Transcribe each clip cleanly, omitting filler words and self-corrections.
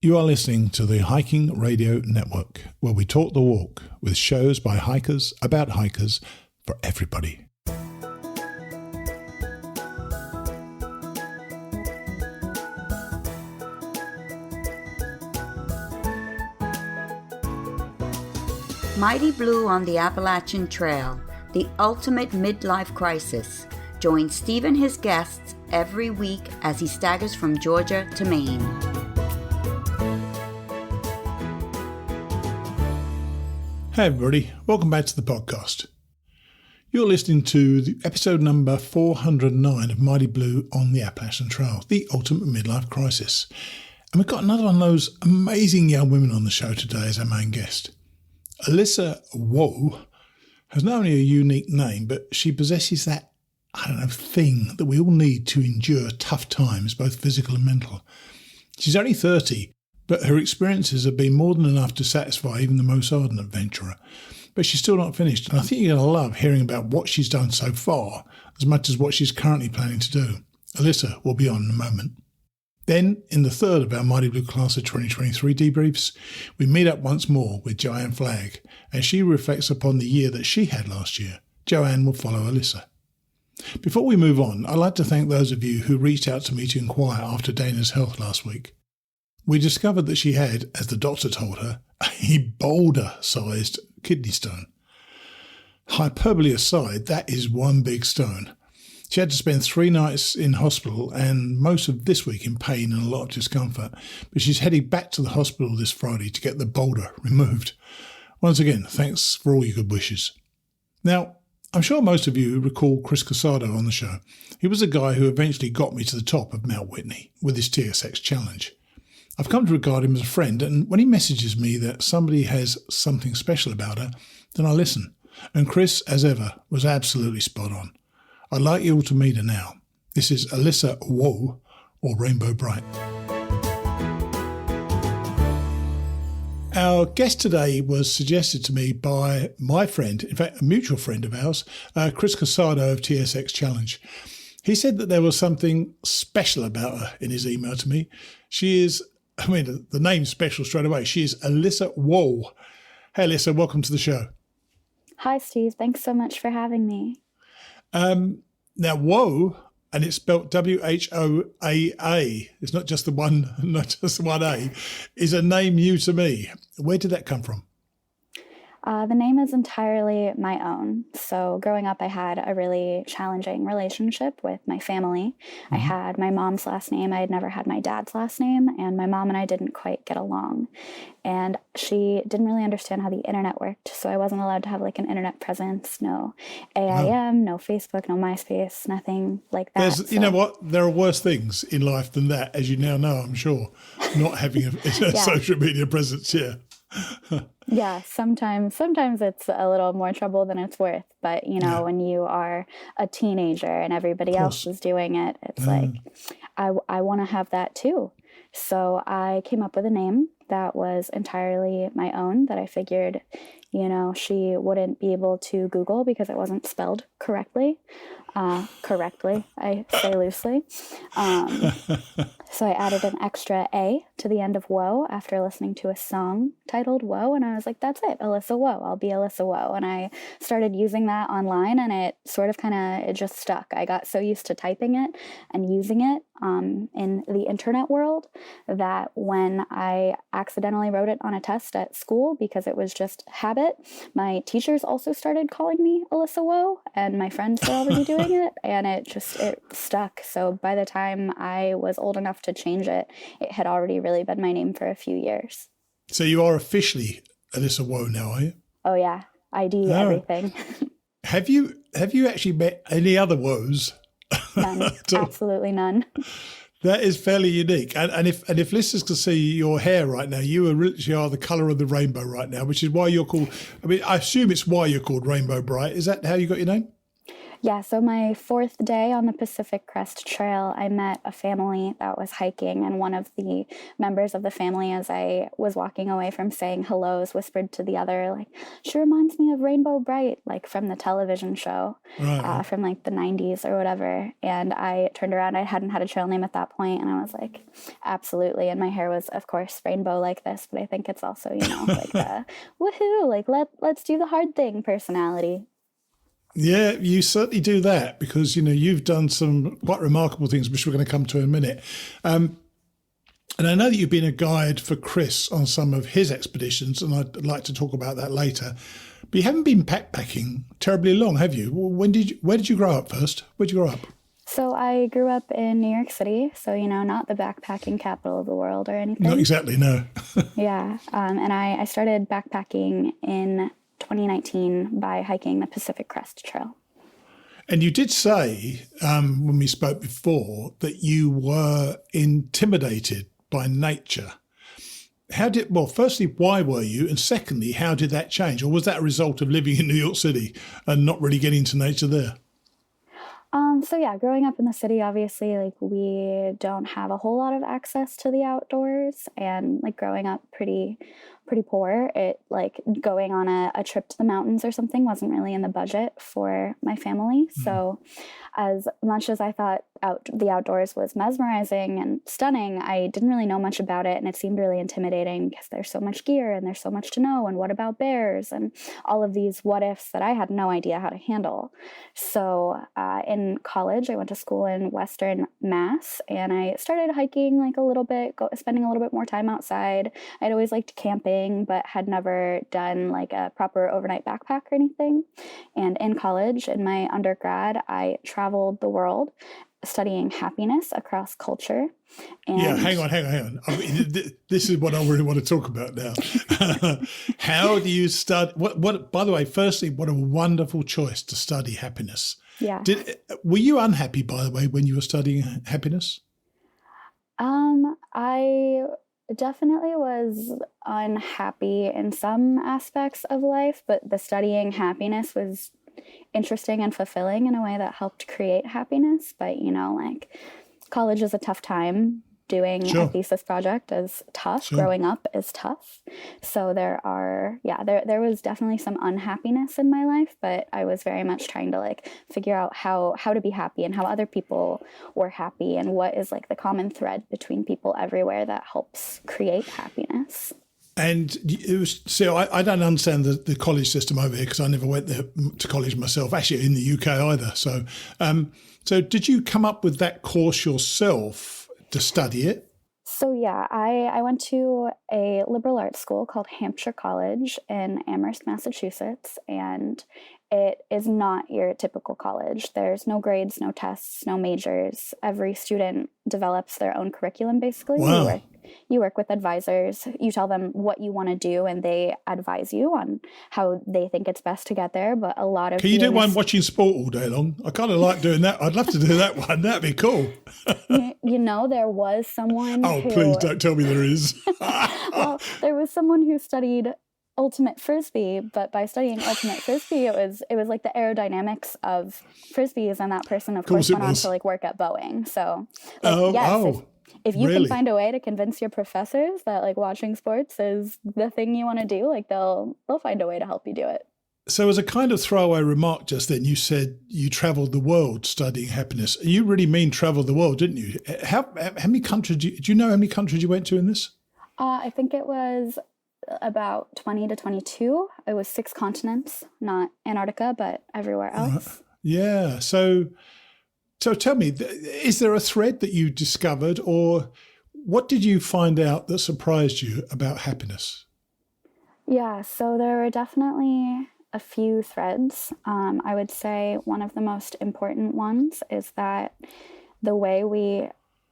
You are listening to the Hiking Radio Network, where we talk the walk with shows by hikers, about hikers, for everybody. Mighty Blue on the Appalachian Trail, the ultimate midlife crisis. Join Steve and his guests every week as he staggers from Georgia to Maine. Hey everybody, welcome back to the podcast. You're listening to the episode number 409 of Mighty Blue on the Appalachian Trail, the ultimate midlife crisis. And we've got another one of those amazing young women on the show today as our main guest. Alyssa Whoaa has not only a unique name, but she possesses that, thing that we all need to endure tough times, both physical and mental. She's only 30, but her experiences have been more than enough to satisfy even the most ardent adventurer. But she's still not finished, and I think you're going to love hearing about what she's done so far as much as what she's currently planning to do. Alyssa will be on in a moment. Then, in the third of our Mighty Blue Class of 2023 debriefs, we meet up once more with Joanne Flagg, as she reflects upon the year that she had last year. Joanne will follow Alyssa. Before we move on, I'd like to thank those of you who reached out to me to inquire after Dana's health last week. We discovered that she had, as the doctor told her, a boulder-sized kidney stone. Hyperbole aside, that is one big stone. She had to spend 3 nights in hospital and most of this week in pain and a lot of discomfort, but she's heading back to the hospital this Friday to get the boulder removed. Once again, thanks for all your good wishes. Now, I'm sure most of you recall Chris Casado on the show. He was the guy who eventually got me to the top of Mount Whitney with his TSX challenge. I've come to regard him as a friend, and when he messages me that somebody has something special about her, then I listen. And Chris, as ever, was absolutely spot on. I'd like you all to meet her now. This is Alyssa Whoaa, or Rainbow Brite. Our guest today was suggested to me by my friend, in fact, a mutual friend of ours, Chris Casado of TSX Challenge. He said that there was something special about her in his email to me. She is, the name's special straight away. She is Alyssa Whoaa. Hey, Alyssa, welcome to the show. Hi, Steve. Thanks so much for having me. Now, Whoaa, and it's spelled W-H-O-A-A. It's not just the one A. Is a name new to me. Where did that come from? The name is entirely my own. So growing up, I had a really challenging relationship with my family. Mm-hmm. I had my mom's last name. I had never had my dad's last name, and my mom and I didn't quite get along. And she didn't really understand how the internet worked, so I wasn't allowed to have like an internet presence, no AIM, no Facebook, no MySpace, nothing like that. You know what? There are worse things in life than that, as you now know, I'm sure, not having a social media presence, yeah. Yeah, sometimes it's a little more trouble than it's worth. But, when you are a teenager and everybody else is doing it, it's like, I want to have that too. So I came up with a name that was entirely my own, that I figured, she wouldn't be able to Google because it wasn't spelled correctly. I say loosely. So I added an extra A to the end of Whoa after listening to a song titled Whoa, and I was like, that's it, Alyssa Whoaa. I'll be Alyssa Whoaa. And I started using that online, and it sort of it just stuck. I got so used to typing it and using it in the internet world that when I accidentally wrote it on a test at school, because it was just habit, my teachers also started calling me Alyssa Whoaa, and my friends were already doing it, and it stuck. So by the time I was old enough to change it, it had already really been my name for a few years. So you are officially Alyssa Whoaa now, are you? Oh yeah, ID everything. Have you actually met any other Whoas? None. Absolutely none. That is fairly unique. And if listeners can see your hair right now, you literally are the colour of the rainbow right now, which is why you're called, I assume it's why you're called Rainbow Brite. Is that how you got your name? Yeah, so my fourth day on the Pacific Crest Trail, I met a family that was hiking, and one of the members of the family, as I was walking away from saying hellos, whispered to the other, like, she reminds me of Rainbow Brite, like from the television show, Right. from like the 90s or whatever. And I turned around, I hadn't had a trail name at that point, and I was like, absolutely. And my hair was, of course, rainbow like this, but I think it's also, like the woohoo, like let's do the hard thing personality. Yeah, you certainly do that because, you've done some quite remarkable things, which we're going to come to in a minute. And I know that you've been a guide for Chris on some of his expeditions, and I'd like to talk about that later. But you haven't been backpacking terribly long, have you? Where did you grow up first? Where'd you grow up? So I grew up in New York City, so, not the backpacking capital of the world or anything. Not exactly, no. Yeah, and I started backpacking in 2019 by hiking the Pacific Crest Trail. And you did say, when we spoke before, that you were intimidated by nature. Firstly, why were you? And secondly, how did that change? Or was that a result of living in New York City and not really getting to nature there? So yeah, growing up in the city, obviously, like we don't have a whole lot of access to the outdoors, and like growing up pretty poor, it like going on a trip to the mountains or something wasn't really in the budget for my family. So as much as I thought the outdoors was mesmerizing and stunning, I didn't really know much about it, and it seemed really intimidating because there's so much gear and there's so much to know, and what about bears and all of these what ifs that I had no idea how to handle. So in college, I went to school in Western Mass, and I started hiking like a little bit, spending a little bit more time outside. I'd always liked camping, but had never done like a proper overnight backpack or anything. And in college, in my undergrad, I traveled the world studying happiness across culture. And yeah, hang on. I mean, this is what I really want to talk about now. How do you study? What? By the way, firstly, what a wonderful choice to study happiness. Yeah. Were you unhappy, by the way, when you were studying happiness? I definitely was unhappy in some aspects of life, but the studying happiness was interesting and fulfilling in a way that helped create happiness. But, like college is a tough time. Doing a thesis project is tough. Sure. Growing up is tough. So there was definitely some unhappiness in my life, but I was very much trying to like figure out how to be happy and how other people were happy and what is like the common thread between people everywhere that helps create happiness. And it was, so I don't understand the college system over here because I never went there to college myself, actually in the UK either. So, so did you come up with that course yourself to study it? So yeah, I went to a liberal arts school called Hampshire College in Amherst, Massachusetts, and it is not your typical college. There's no grades, no tests, no majors. Every student develops their own curriculum, basically. Wow. You work with advisors. You tell them what you want to do, and they advise you on how they think it's best to get there. But a lot of Can you do one watching sport all day long? I kind of like doing that. I'd love to do that one. That'd be cool. There was someone. Oh, please don't tell me there is. Well, there was someone who studied ultimate frisbee, but by studying ultimate frisbee, it was like the aerodynamics of frisbees, and that person, of course, went on to like work at Boeing. So, if you really? Can find a way to convince your professors that like watching sports is the thing you want to do, like they'll find a way to help you do it. So as a kind of throwaway remark just then, you said you traveled the world studying happiness. You really mean travel the world, didn't you? How many countries, do you know how many countries you went to in this? I think it was about 20 to 22. It was 6 continents, not Antarctica, but everywhere else. Yeah. So tell me, is there a thread that you discovered, or what did you find out that surprised you about happiness? Yeah, so there were definitely a few threads. I would say one of the most important ones is that the way we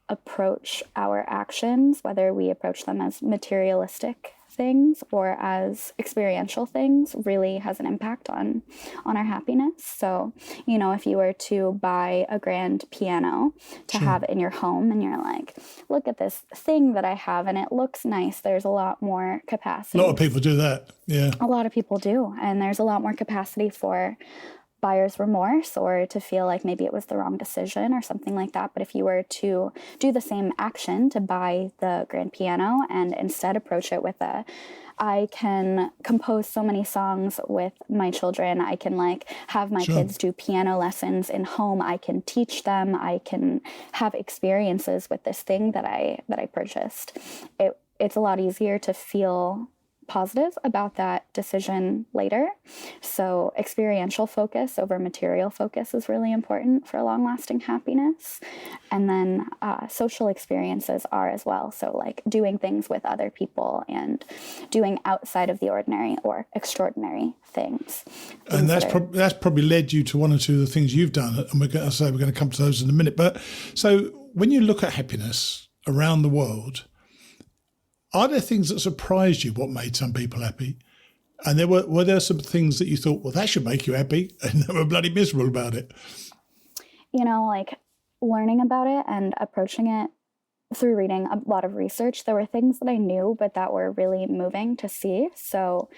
approach our actions, whether we approach them as materialistic things or as experiential things, really has an impact on our happiness. So, if you were to buy a grand piano to have in your home and you're like, look at this thing that I have and it looks nice, there's a lot more capacity. A lot of people do that. Yeah. A lot of people do. And there's a lot more capacity for buyer's remorse or to feel like maybe it was the wrong decision or something like that. But if you were to do the same action to buy the grand piano and instead approach it with I can compose so many songs with my children. I can like have my kids do piano lessons in home. I can teach them. I can have experiences with this thing that I purchased. It's a lot easier to feel positive about that decision later. So experiential focus over material focus is really important for long-lasting happiness. And then social experiences are as well. So like doing things with other people and doing outside of the ordinary or extraordinary things. And that's probably led you to one or two of the things you've done. And we're going to come to those in a minute. But so when you look at happiness around the world, are there things that surprised you, what made some people happy? And were there some things that you thought, well, that should make you happy, and they were bloody miserable about it? You know, like learning about it and approaching it through reading a lot of research, there were things that I knew, but that were really moving to see. So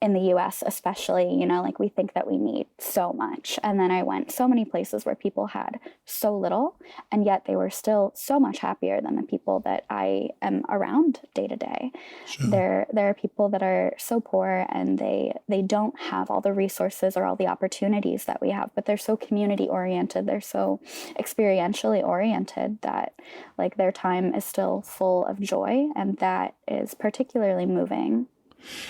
in the US especially, you know, like we think that we need so much. And then I went so many places where people had so little, and yet they were still so much happier than the people that I am around day to day. There are people that are so poor and they don't have all the resources or all the opportunities that we have, but they're so community oriented. They're so experientially oriented that like their time is still full of joy. And that is particularly moving.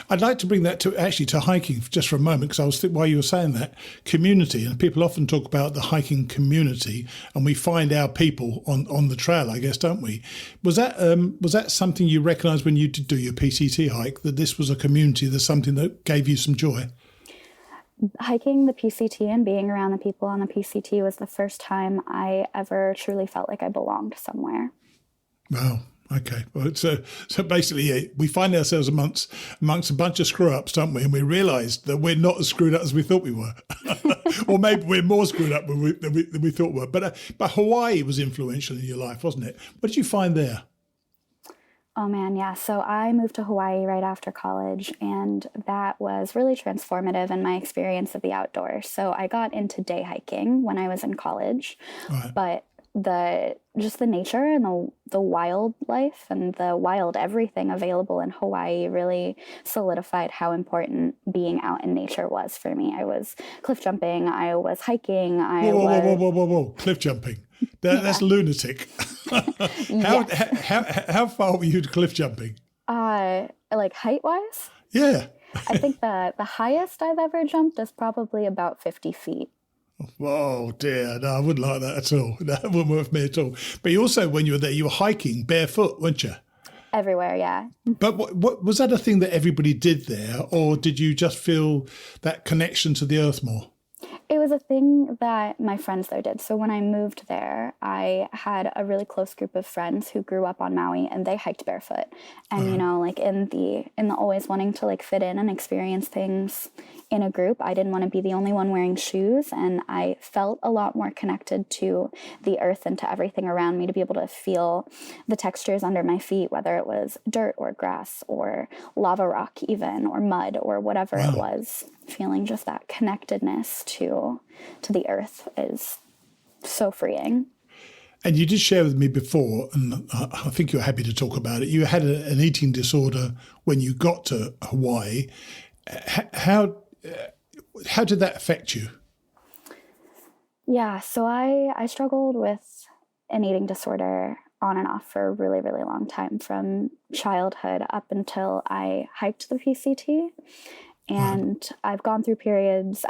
I'd like to bring that to hiking just for a moment, because I was thinking while you were saying that, community, and people often talk about the hiking community, and we find our people on the trail, I guess, don't we? Was that something you recognised when you did do your PCT hike, that this was a community, that's something that gave you some joy? Hiking the PCT and being around the people on the PCT was the first time I ever truly felt like I belonged somewhere. Wow. Okay, well, so basically, we find ourselves amongst a bunch of screw-ups, don't we? And we realise that we're not as screwed up as we thought we were, or maybe we're more screwed up than we thought we were. But Hawaii was influential in your life, wasn't it? What did you find there? Oh man, yeah. So I moved to Hawaii right after college, and that was really transformative in my experience of the outdoors. So I got into day hiking when I was in college, Right. but the nature and the wildlife and the wild everything available in Hawaii really solidified how important being out in nature was for me. I was cliff jumping, I was hiking, Whoa. Cliff jumping. That's lunatic. How far were you cliff jumping? Like height-wise? Yeah. I think the highest I've ever jumped is probably about 50 feet. Oh dear, no, I wouldn't like that at all. That wouldn't work for me at all. But you also, when you were there, you were hiking barefoot, weren't you? Everywhere, yeah. But what was that a thing that everybody did there, or did you just feel that connection to the earth more? It was a thing that my friends there did. So when I moved there, I had a really close group of friends who grew up on Maui, and they hiked barefoot. And, you know, like in the always wanting to like fit in and experience things in a group, I didn't want to be the only one wearing shoes. And I felt a lot more connected to the earth and to everything around me, to be able to feel the textures under my feet, whether it was dirt or grass or lava rock even, or mud or whatever it was. Feeling just that connectedness to the earth is so freeing. And you did share with me before, and I think you're happy to talk about it, you had an eating disorder when you got to Hawaii. How did that affect you? Yeah, so I struggled with an eating disorder on and off for a really, really long time, from childhood up until I hiked the PCT. And I had gone through periods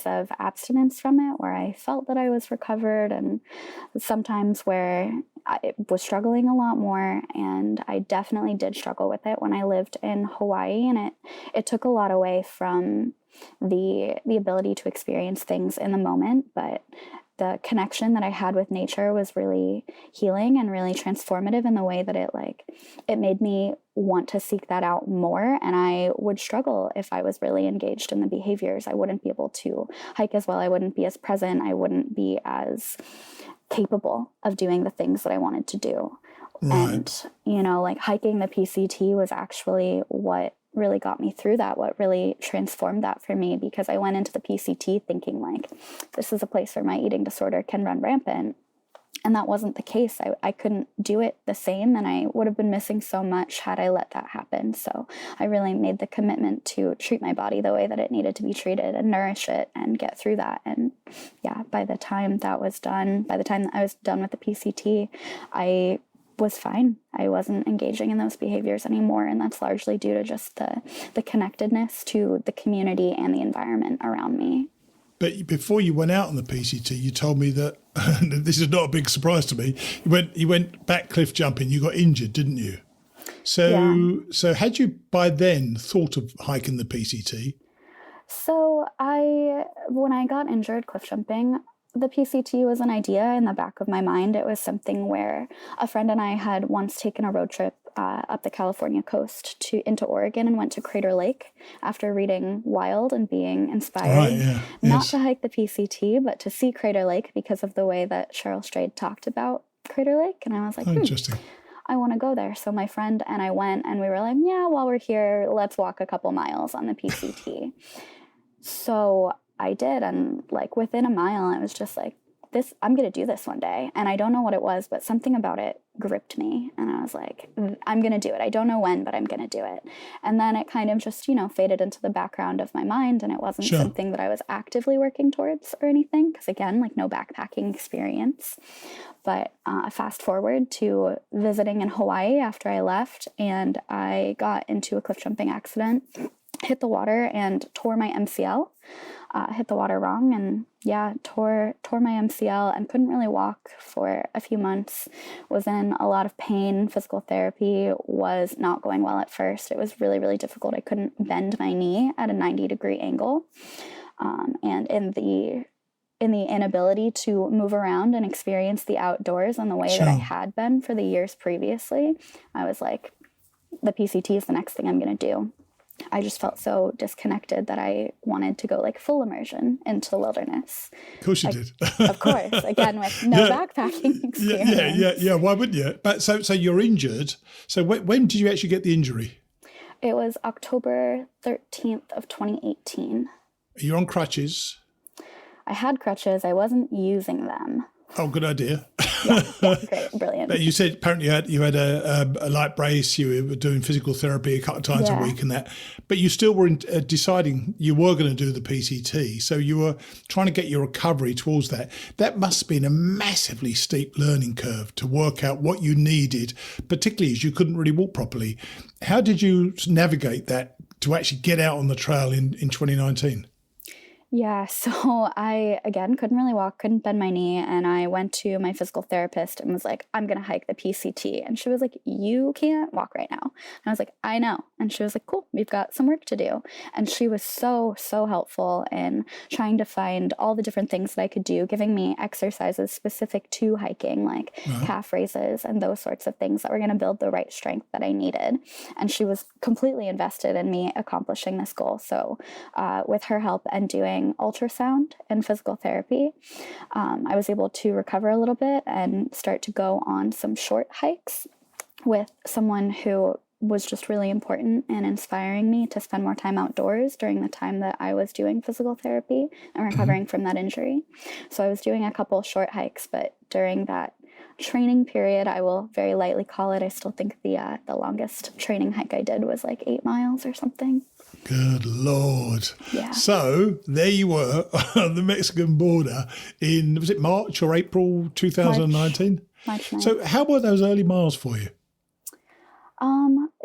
of abstinence from it where I felt that I was recovered, and sometimes where I was struggling a lot more. And I definitely did struggle with it when I lived in Hawaii, and it took a lot away from the ability to experience things in the moment. But the connection that I had with nature was really healing and really transformative in the way that it made me want to seek that out more. And I would struggle if I was really engaged in the behaviors. I wouldn't be able to hike as well. I wouldn't be as present. I wouldn't be as capable of doing the things that I wanted to do. Right. And, you know, like hiking the PCT was actually what really got me through that, what really transformed that for me, because I went into the PCT thinking like, this is a place where my eating disorder can run rampant. And that wasn't the case. I couldn't do it the same, and I would have been missing so much had I let that happen. So I really made the commitment to treat my body the way that it needed to be treated and nourish it and get through that. And yeah, by the time that was done, by the time that I was done with the PCT, I was fine. I wasn't engaging in those behaviors anymore. And that's largely due to just the connectedness to the community and the environment around me. But before you went out on the PCT, you told me that, this is not a big surprise to me, you went back cliff jumping, you got injured, didn't you? So had you by then thought of hiking the PCT? So when I got injured cliff jumping, the PCT was an idea in the back of my mind. It was something where a friend and I had once taken a road trip up the California coast into Oregon and went to Crater Lake after reading Wild and being inspired, not to hike the PCT, but to see Crater Lake because of the way that Cheryl Strayed talked about Crater Lake. And I was like, interesting. I want to go there. So my friend and I went, and we were like, yeah, while we're here, let's walk a couple miles on the PCT. So I did, and like within a mile, I was just like, I'm going to do this one day. And I don't know what it was, but something about it gripped me. And I was like, I'm going to do it. I don't know when, but I'm going to do it. And then it kind of just, faded into the background of my mind. And it wasn't something that I was actively working towards or anything. Because again, like no backpacking experience. But fast forward to visiting in Hawaii after I left, and I got into a cliff jumping accident, hit the water and tore my MCL. Hit the water wrong and tore my MCL and couldn't really walk for a few months. Was in a lot of pain. Physical therapy was not going well at first. It was really, really difficult. I couldn't bend my knee at a 90-degree angle. And in the inability to move around and experience the outdoors in the way that I had been for the years previously, I was like, the PCT is the next thing I'm going to do. I just felt so disconnected that I wanted to go like full immersion into the wilderness. Of course you did. Of course. Again, with no backpacking experience. Yeah. Why wouldn't you? But so you're injured. So when did you actually get the injury? It was October 13th of 2018. You're on crutches. I had crutches. I wasn't using them. Oh, good idea. Yeah, great, brilliant. But you said apparently you had a light brace. You were doing physical therapy a couple of times a week and that. But you still were deciding you were going to do the PCT. So you were trying to get your recovery towards that. That must have been a massively steep learning curve to work out what you needed, particularly as you couldn't really walk properly. How did you navigate that to actually get out on the trail in 2019? Yeah, so I, again, couldn't really walk, couldn't bend my knee, and I went to my physical therapist and was like, I'm going to hike the PCT. And she was like, you can't walk right now. And I was like, I know. And she was like, cool, we've got some work to do. And she was so, so helpful in trying to find all the different things that I could do, giving me exercises specific to hiking, like calf raises and those sorts of things that were going to build the right strength that I needed. And she was completely invested in me accomplishing this goal. So with her help and doing ultrasound and physical therapy, I was able to recover a little bit and start to go on some short hikes with someone who was just really important in inspiring me to spend more time outdoors during the time that I was doing physical therapy and recovering from that injury. So I was doing a couple short hikes, but during that training period, I will very lightly call it, I still think the longest training hike I did was like 8 miles or something. Good Lord. Yeah. So there you were on the Mexican border in, was it March or April 2019? March 9th. So how were those early miles for you?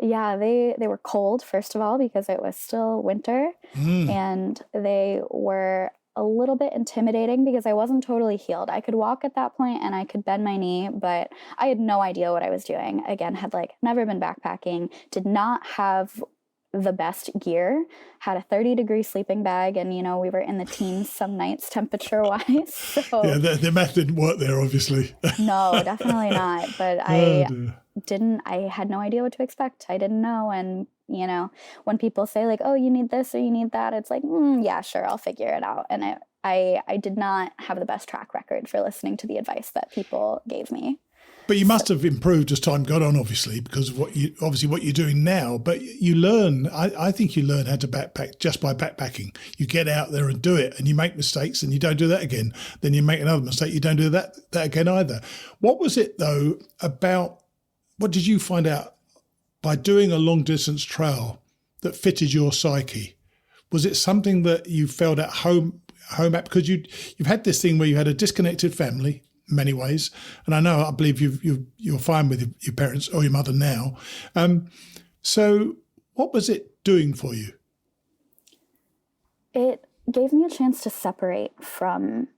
Yeah, they were cold, first of all, because it was still winter, and they were a little bit intimidating because I wasn't totally healed. I could walk at that point and I could bend my knee, but I had no idea what I was doing. Again, had like never been backpacking, did not have the best gear, had a 30-degree sleeping bag, and we were in the teens some nights temperature wise. So yeah, the math didn't work there, obviously. No, definitely not. But I had no idea what to expect. I didn't know. And when people say like, oh, you need this or you need that, it's like, yeah, sure, I'll figure it out. And I did not have the best track record for listening to the advice that people gave me. But you must have improved as time got on, obviously, because of what you're doing now. But you learn, I think you learn how to backpack just by backpacking. You get out there and do it, and you make mistakes, and you don't do that again. Then you make another mistake, you don't do that again either. What was it, though, about, what did you find out by doing a long distance trail that fitted your psyche? Was it something that you felt at home at? Because you've had this thing where you had a disconnected family, many ways, and I believe you're fine with your parents or your mother now. So what was it doing for you? It gave me a chance to separate from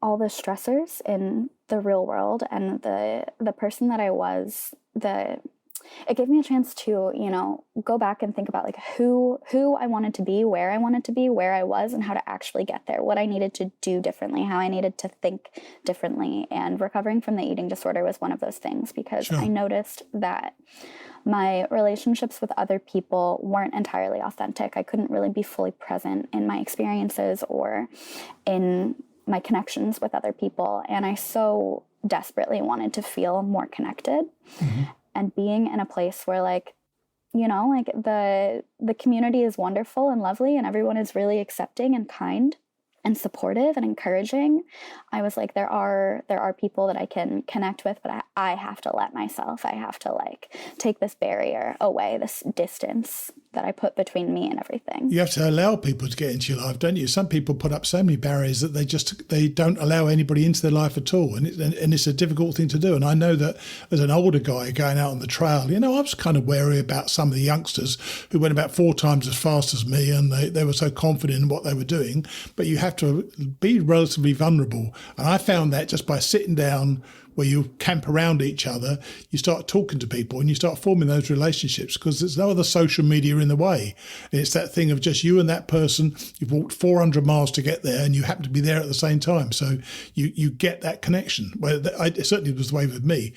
all the stressors in the real world and the person that I was. It gave me a chance to, go back and think about like who I wanted to be, where I wanted to be, where I was, and how to actually get there, what I needed to do differently, how I needed to think differently. And recovering from the eating disorder was one of those things, because Sure. I noticed that my relationships with other people weren't entirely authentic. I couldn't really be fully present in my experiences or in my connections with other people. And I so desperately wanted to feel more connected. Mm-hmm. And being in a place where the community is wonderful and lovely and everyone is really accepting and kind and supportive and encouraging. I was like, there are people that I can connect with, but I have to let myself, I have to take this barrier away, this distance that I put between me and everything. You have to allow people to get into your life, don't you? Some people put up so many barriers that they don't allow anybody into their life at all. And it's a difficult thing to do. And I know that as an older guy going out on the trail, I was kind of wary about some of the youngsters who went about 4 times as fast as me, and they were so confident in what they were doing. But you have to be relatively vulnerable. And I found that just by sitting down where you camp around each other, you start talking to people and you start forming those relationships, because there's no other social media in the way. And it's that thing of just you and that person. You've walked 400 miles to get there and you happen to be there at the same time. So you get that connection. Well, it certainly was the way with me.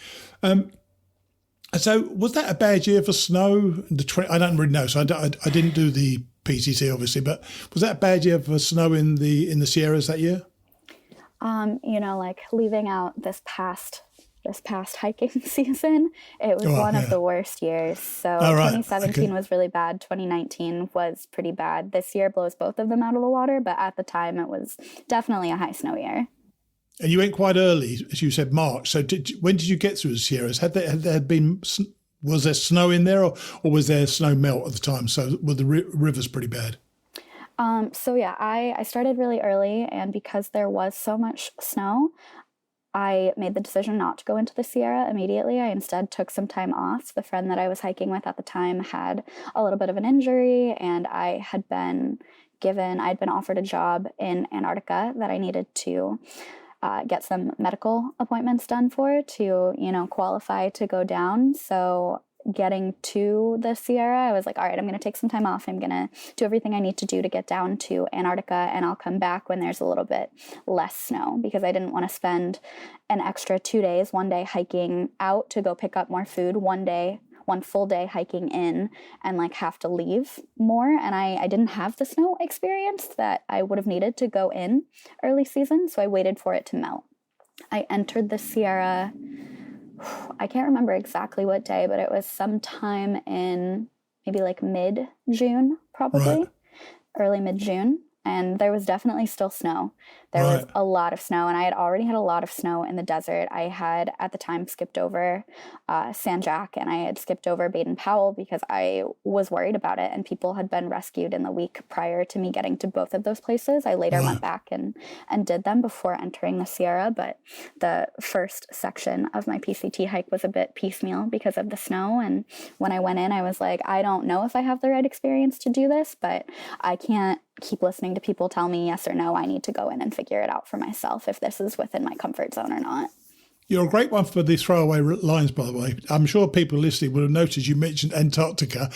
So was that a bad year for snow? I don't really know. So I didn't do the PCT, obviously, but was that a bad year for snow in the Sierras that year? Leaving out this past hiking season, it was one of the worst years. So 2017 was really bad. 2019 was pretty bad. This year blows both of them out of the water, but at the time it was definitely a high snow year. And you went quite early, as you said, March. So when did you get through the Sierras? Was there snow in there, or was there snow melt at the time? So were the rivers pretty bad? I started really early, and because there was so much snow, I made the decision not to go into the Sierra immediately. I instead took some time off. The friend that I was hiking with at the time had a little bit of an injury, and I'd been offered a job in Antarctica that I needed to get some medical appointments done for to, qualify to go down. So getting to the Sierra, I was like, all right, I'm going to take some time off. I'm going to do everything I need to do to get down to Antarctica, and I'll come back when there's a little bit less snow, because I didn't want to spend an extra 2 days, one day hiking out to go pick up more food, one full day hiking in, and have to leave more. And I didn't have the snow experience that I would have needed to go in early season. So I waited for it to melt. I entered the Sierra, I can't remember exactly what day, but it was sometime in maybe mid-June, probably, early mid-June. And there was definitely still snow. There was a lot of snow, and I had already had a lot of snow in the desert. I had, at the time, skipped over San Jac, and I had skipped over Baden-Powell because I was worried about it, and people had been rescued in the week prior to me getting to both of those places. I later went back and did them before entering the Sierra, but the first section of my PCT hike was a bit piecemeal because of the snow, and when I went in, I was like, I don't know if I have the right experience to do this, but I can't keep listening to people tell me yes or no. I need to go in and figure it out for myself if this is within my comfort zone or not. You're a great one for the throwaway lines, by the way. I'm sure people listening would have noticed you mentioned Antarctica.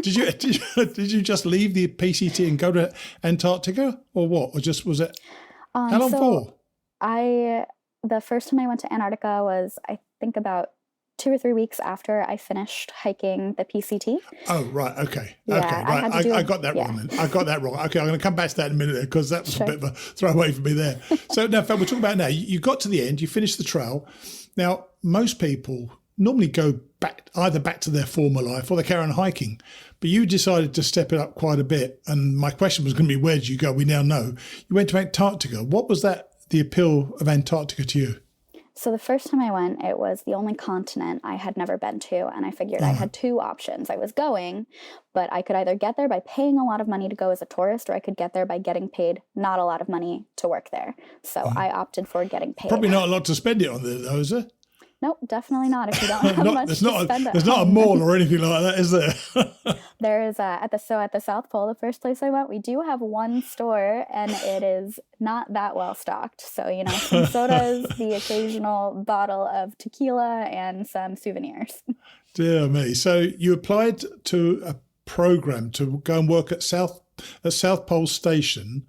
Did you just leave the PCT and go to Antarctica, or what? Or just was it? How long for? The first time I went to Antarctica was, I think, about 2 or 3 weeks after I finished hiking the PCT. Oh, right. Okay. Yeah, okay. Right. I got that wrong then. I got that wrong. Okay. I'm going to come back to that in a minute because that was a bit of a throwaway for me there. So now, we're talking about now. You got to the end. You finished the trail. Now, most people normally go either back to their former life or they carry on hiking. But you decided to step it up quite a bit. And my question was going to be, where did you go? We now know. You went to Antarctica. What was the appeal of Antarctica to you? So the first time I went, it was the only continent I had never been to. And I figured I had 2 options. I was going, but I could either get there by paying a lot of money to go as a tourist, or I could get there by getting paid not a lot of money to work there. So I opted for getting paid. Probably not a lot to spend it on there, though, is there? Nope, definitely not if you don't have much to spend There's not a mall or anything like that, is there? There is at the South Pole, the first place I went, we do have one store, and it is not that well stocked. So, some sodas, the occasional bottle of tequila, and some souvenirs. Dear me. So you applied to a program to go and work at South Pole Station.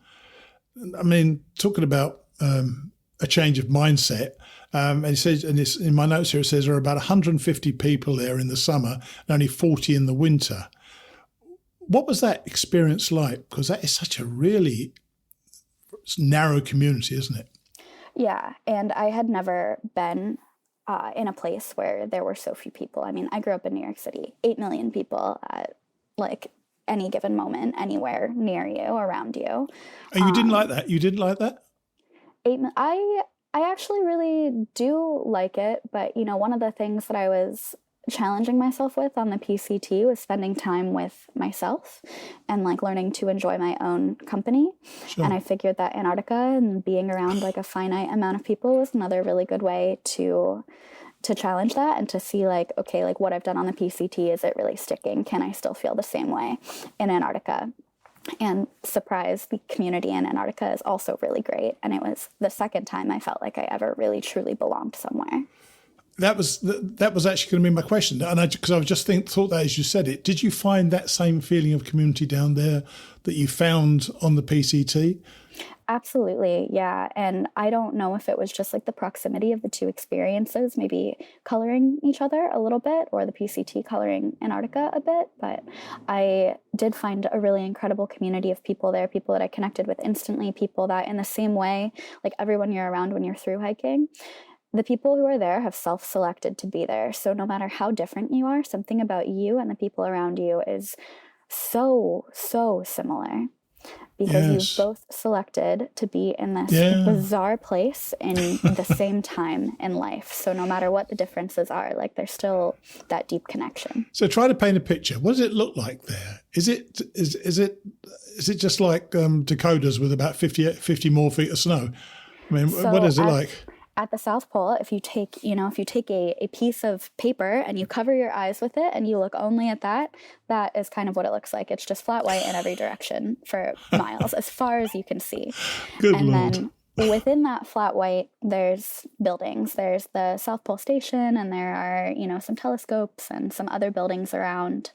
I mean, talking about a change of mindset. And it says, and it's in my notes here, it says there are about 150 people there in the summer and only 40 in the winter. What was that experience like? Because that is such a really narrow community, isn't it? Yeah, and I had never been in a place where there were so few people. I mean, I grew up in New York City, 8 million people at any given moment, anywhere near you, around you. And you didn't like that? You didn't like that? I actually really do like it, but one of the things that I was challenging myself with on the PCT was spending time with myself and learning to enjoy my own company. Sure. And I figured that Antarctica and being around a finite amount of people was another really good way to challenge that and to see what I've done on the PCT, is it really sticking? Can I still feel the same way in Antarctica? And surprise, the community in Antarctica is also really great. And it was the second time I felt like I ever really truly belonged somewhere. That was actually going to be my question. And because I just thought that as you said it, did you find that same feeling of community down there that you found on the PCT? Absolutely, yeah. And I don't know if it was just the proximity of the 2 experiences, maybe coloring each other a little bit, or the PCT coloring Antarctica a bit. But I did find a really incredible community of people there, people that I connected with instantly, people that in the same way, everyone you're around when you're through hiking, the people who are there have self-selected to be there. So no matter how different you are, something about you and the people around you is so, so similar. Because you've both selected to be in this bizarre place in the same time in life. So no matter what the differences are, there's still that deep connection. So try to paint a picture. What does it look like there? Is it just like Dakotas with about 50 more feet of snow? I mean, what is it like? At the South Pole, if you take a piece of paper and you cover your eyes with it and you look only at that is kind of what it looks like. It's just flat white in every direction for miles, as far as you can see. Good Lord. Then within that flat white, there's buildings. There's the South Pole Station, and there are, some telescopes and some other buildings around,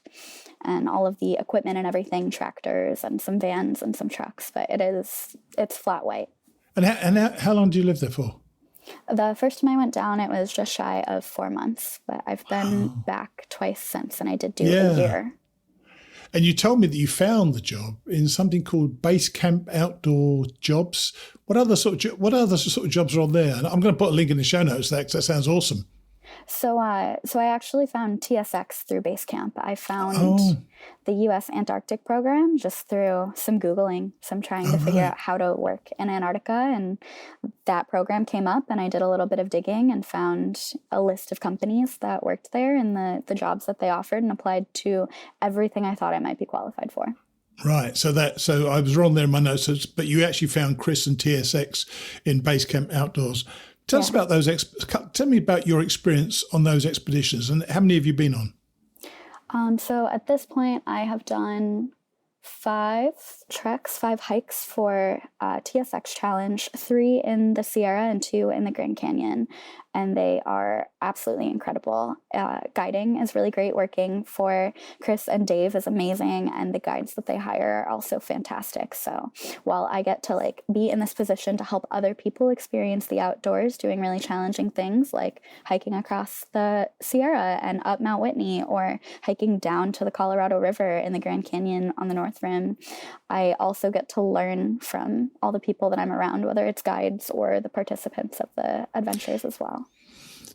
and all of the equipment and everything, tractors and some vans and some trucks. But it's flat white. And how long do you live there for? The first time I went down, it was just shy of 4 months, but I've been back twice since, and I did do a year. And you told me that you found the job in something called Base Camp Outdoor Jobs. What other sort of jobs are on there? And I'm going to put a link in the show notes there, because that sounds awesome. So I actually found TSX through Basecamp. I found the U.S. Antarctic program just through some Googling, some trying to figure out how to work in Antarctica. And that program came up, and I did a little bit of digging and found a list of companies that worked there and the jobs that they offered, and applied to everything I thought I might be qualified for. Right. So I was wrong there in my notes, but you actually found Chris and TSX in Basecamp Outdoors. Tell us about those. Tell me about your experience on those expeditions, and how many have you been on? So at this point, I have done 5 treks, 5 hikes for TSX Challenge, 3 in the Sierra and 2 in the Grand Canyon. And they are absolutely incredible. Guiding is really great. Working for Chris and Dave is amazing. And the guides that they hire are also fantastic. So while I get to like be in this position to help other people experience the outdoors, doing really challenging things like hiking across the Sierra and up Mount Whitney, or hiking down to the Colorado River in the Grand Canyon on the North Rim, I also get to learn from all the people that I'm around, whether it's guides or the participants of the adventures as well.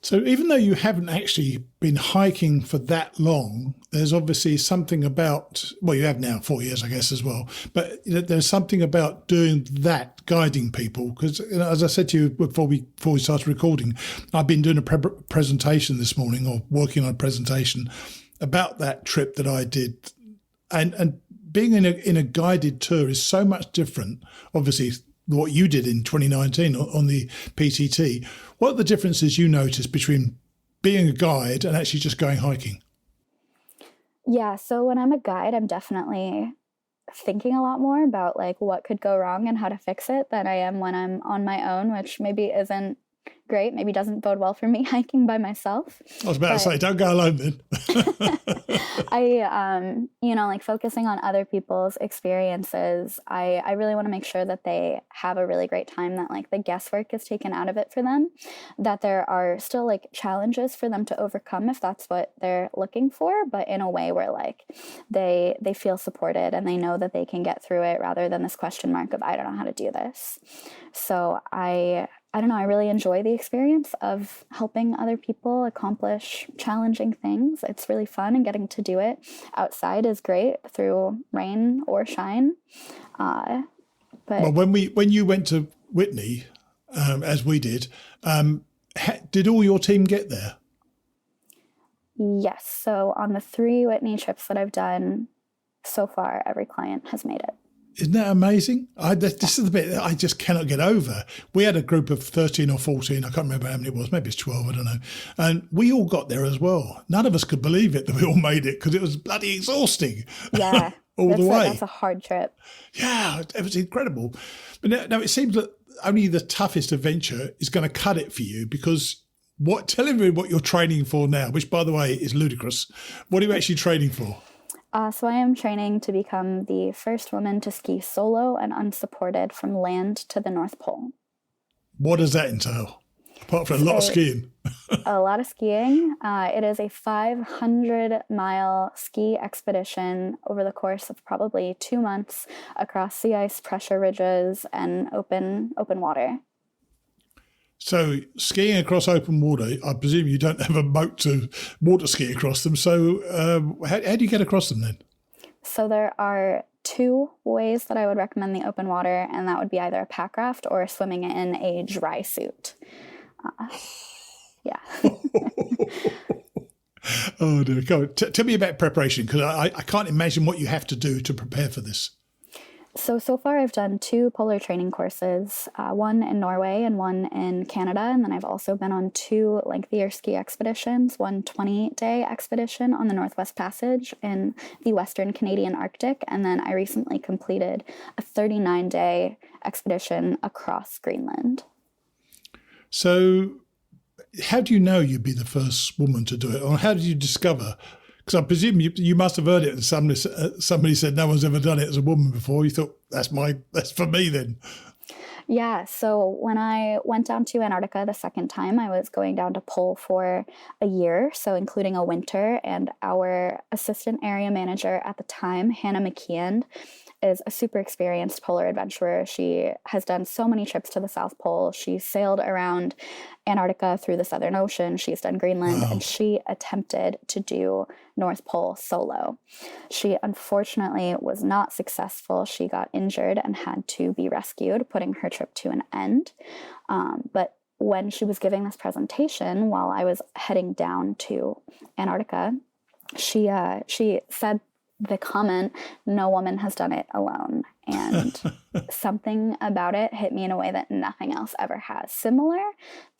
So even though you haven't actually been hiking for that long, there's obviously something about, well, you have now 4 years, I guess, as well. But there's something about doing that, guiding people. Because as I said to you before we started recording, I've been doing a presentation this morning, or working on a presentation about that trip that I did. And being in a guided tour is so much different, obviously, what you did in 2019 on the PCT. What are the differences you notice between being a guide and actually just going hiking? Yeah, so when I'm a guide, I'm definitely thinking a lot more about like what could go wrong and how to fix it than I am when I'm on my own, which maybe isn't great, maybe doesn't bode well for me hiking by myself. I was about to say, don't go alone then. Like focusing on other people's experiences, I really want to make sure that they have a really great time, that like the guesswork is taken out of it for them, that there are still like challenges for them to overcome if that's what they're looking for, but in a way where like they feel supported and they know that they can get through it, rather than this question mark of, I don't know how to do this. So I don't know, I really enjoy the experience of helping other people accomplish challenging things. It's really fun, and getting to do it outside is great, through rain or shine. But well, when you went to Whitney, as we did all your team get there? Yes. So on the 3 Whitney trips that I've done so far, every client has made it. Isn't that amazing? This is the bit that I just cannot get over. We had a group of 13 or 14. I can't remember how many it was. Maybe it's 12. I don't know. And we all got there as well. None of us could believe it that we all made it, because it was bloody exhausting. Yeah. all the way. That's a hard trip. Yeah, it was incredible. But now it seems that only the toughest adventure is going to cut it for you, because telling me what you're training for now, which by the way is ludicrous. What are you actually training for? So I am training to become the first woman to ski solo and unsupported from land to the North Pole. What does that entail? Apart from a lot of skiing. A lot of skiing. It is a 500-mile ski expedition over the course of probably 2 months across sea ice, pressure ridges, and open water. So skiing across open water, I presume you don't have a boat to water ski across them. So how do you get across them then? So there are 2 ways that I would recommend the open water, and that would be either a pack raft or swimming in a dry suit. Yeah. Oh, dear. Go on. Tell me about preparation, because I can't imagine what you have to do to prepare for this. So far I've done 2 polar training courses, one in Norway and one in Canada. And then I've also been on 2 lengthier ski expeditions, one 20-day expedition on the Northwest Passage in the Western Canadian Arctic. And then I recently completed a 39-day expedition across Greenland. So how do you know you'd be the first woman to do it? Or how did you discover? Because I presume you must have heard it and somebody said no one's ever done it as a woman before. You thought, that's for me then. Yeah, so when I went down to Antarctica the second time, I was going down to Pole for a year, so including a winter, and our assistant area manager at the time, Hannah McKeon, is a super experienced polar adventurer. She has done so many trips to the South Pole. She sailed around Antarctica through the Southern Ocean. She's done Greenland, and she attempted to do North Pole solo. She unfortunately was not successful. She got injured and had to be rescued, putting her trip to an end. But when she was giving this presentation while I was heading down to Antarctica, she said the comment, "No woman has done it alone." And something about it hit me in a way that nothing else ever has. Similar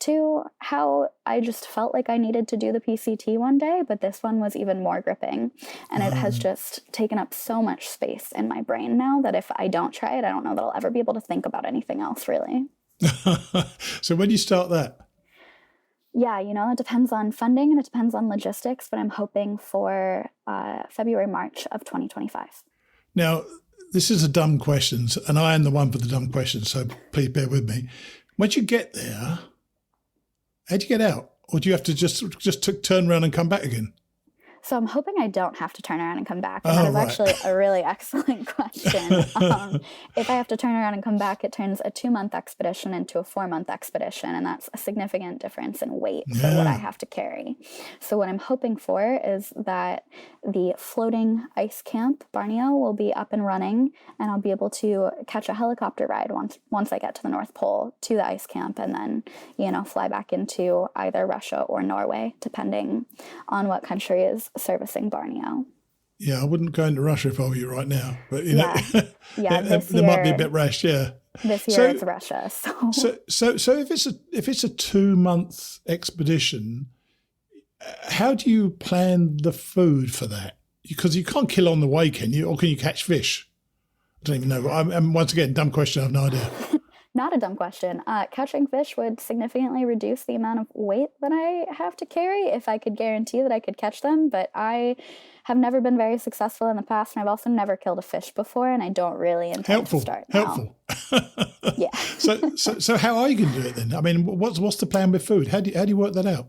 to how I just felt like I needed to do the PCT one day, but this one was even more gripping. And it has just taken up so much space in my brain now that if I don't try it, I don't know that I'll ever be able to think about anything else, really. So when do you start that? Yeah, it depends on funding and it depends on logistics, but I'm hoping for February, March of 2025. Now, this is a dumb question, and I am the one for the dumb questions, so please bear with me. Once you get there, how do you get out? Or do you have to just turn around and come back again? So I'm hoping I don't have to turn around and come back. And that is actually a really excellent question. If I have to turn around and come back, it turns a 2-month expedition into a 4-month expedition. And that's a significant difference in weight for what I have to carry. So what I'm hoping for is that the floating ice camp, Borneo, will be up and running. And I'll be able to catch a helicopter ride once I get to the North Pole to the ice camp. And then, fly back into either Russia or Norway, depending on what country is servicing Borneo. Yeah, I wouldn't go into Russia if I were you right now, but this there might be a bit rash. Yeah, this year it's Russia. So if it's a 2-month expedition, how do you plan the food for that? Because you can't kill on the way, can you? Or can you catch fish? I don't even know. I'm once again, dumb question. I have no idea. Not a dumb question. Catching fish would significantly reduce the amount of weight that I have to carry if I could guarantee that I could catch them. But I have never been very successful in the past, and I've also never killed a fish before, and I don't really intend to start now. Yeah. So how are you going to do it then? I mean, what's the plan with food? How do you work that out?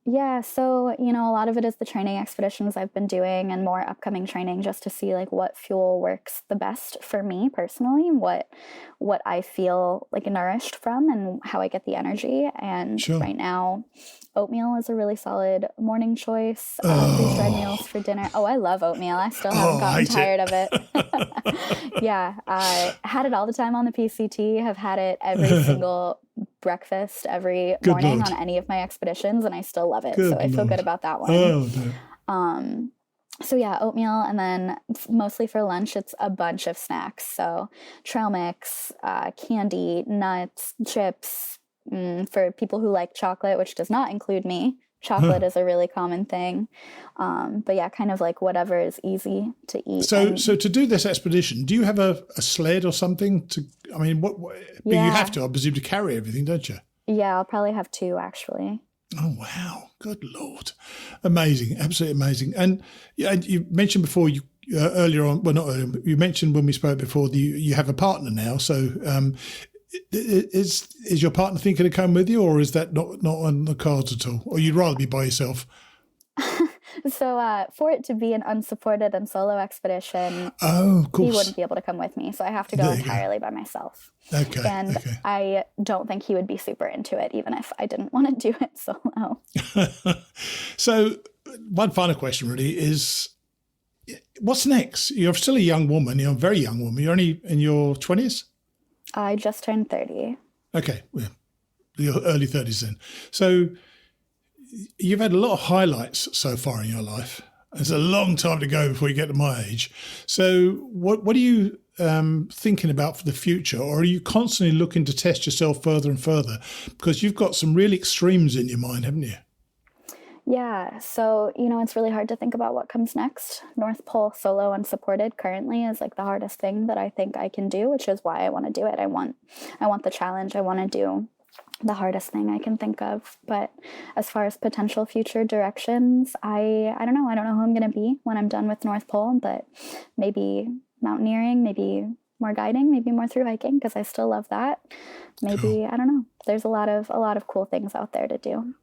Yeah, so, a lot of it is the training expeditions I've been doing and more upcoming training just to see what fuel works the best for me personally, what I feel nourished from and how I get the energy. And right now, oatmeal is a really solid morning choice. Freeze-dried meals for dinner. Oh, I love oatmeal. I still haven't gotten tired of it. Yeah, I had it all the time on the PCT, have had it every single breakfast every morning on any of my expeditions, and I still love it. I feel good about that one. So yeah, oatmeal, and then mostly for lunch, it's a bunch of snacks. So trail mix, candy, nuts, chips, for people who like chocolate, which does not include me. Chocolate is a really common thing. But yeah, kind of whatever is easy to eat. So to do this expedition, do you have a sled or something you have to, I presume, to carry everything, don't you? Yeah, I'll probably have 2 actually. Oh, wow. Good Lord. Amazing. Absolutely amazing. And you mentioned before earlier on, well, not earlier, but you mentioned when we spoke before, you have a partner now. So is your partner thinking to come with you, or is that not on the cards at all? Or you'd rather be by yourself? So for it to be an unsupported and solo expedition, he wouldn't be able to come with me. So I have to go entirely by myself. Okay. And I don't think he would be super into it, even if I didn't want to do it solo. So one final question really is, what's next? You're still a young woman. You're a very young woman. You're only in your 20s? I just turned 30. Okay. Well, your early 30s then. So you've had a lot of highlights so far in your life. It's a long time to go before you get to my age. So what are you thinking about for the future? Or are you constantly looking to test yourself further and further? Because you've got some real extremes in your mind, haven't you? Yeah. So, it's really hard to think about what comes next. North Pole solo unsupported currently is the hardest thing that I think I can do, which is why I want to do it. I want the challenge. I want to do the hardest thing I can think of. But as far as potential future directions, I don't know. I don't know who I'm going to be when I'm done with North Pole, but maybe mountaineering, maybe more guiding, maybe more through hiking, because I still love that. Maybe, I don't know. There's a lot of cool things out there to do.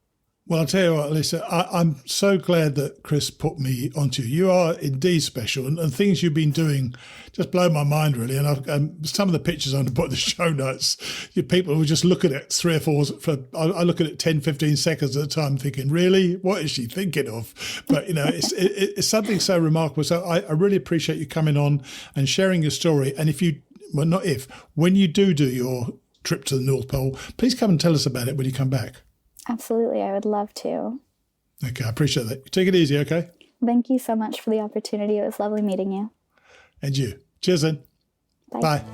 Well, I'll tell you what, Alyssa, I'm so glad that Chris put me onto you. You are indeed special, and things you've been doing just blow my mind, really. And some of the pictures I'm going to put in the show notes, people who just look at it 3 or 4, I look at it 10, 15 seconds at a time thinking, really? What is she thinking of? But, it's something so remarkable. So I really appreciate you coming on and sharing your story. And when you do your trip to the North Pole, please come and tell us about it when you come back. Absolutely. I would love to. Okay. I appreciate that. Take it easy. Okay. Thank you so much for the opportunity. It was lovely meeting you. And you. Cheers then. Bye.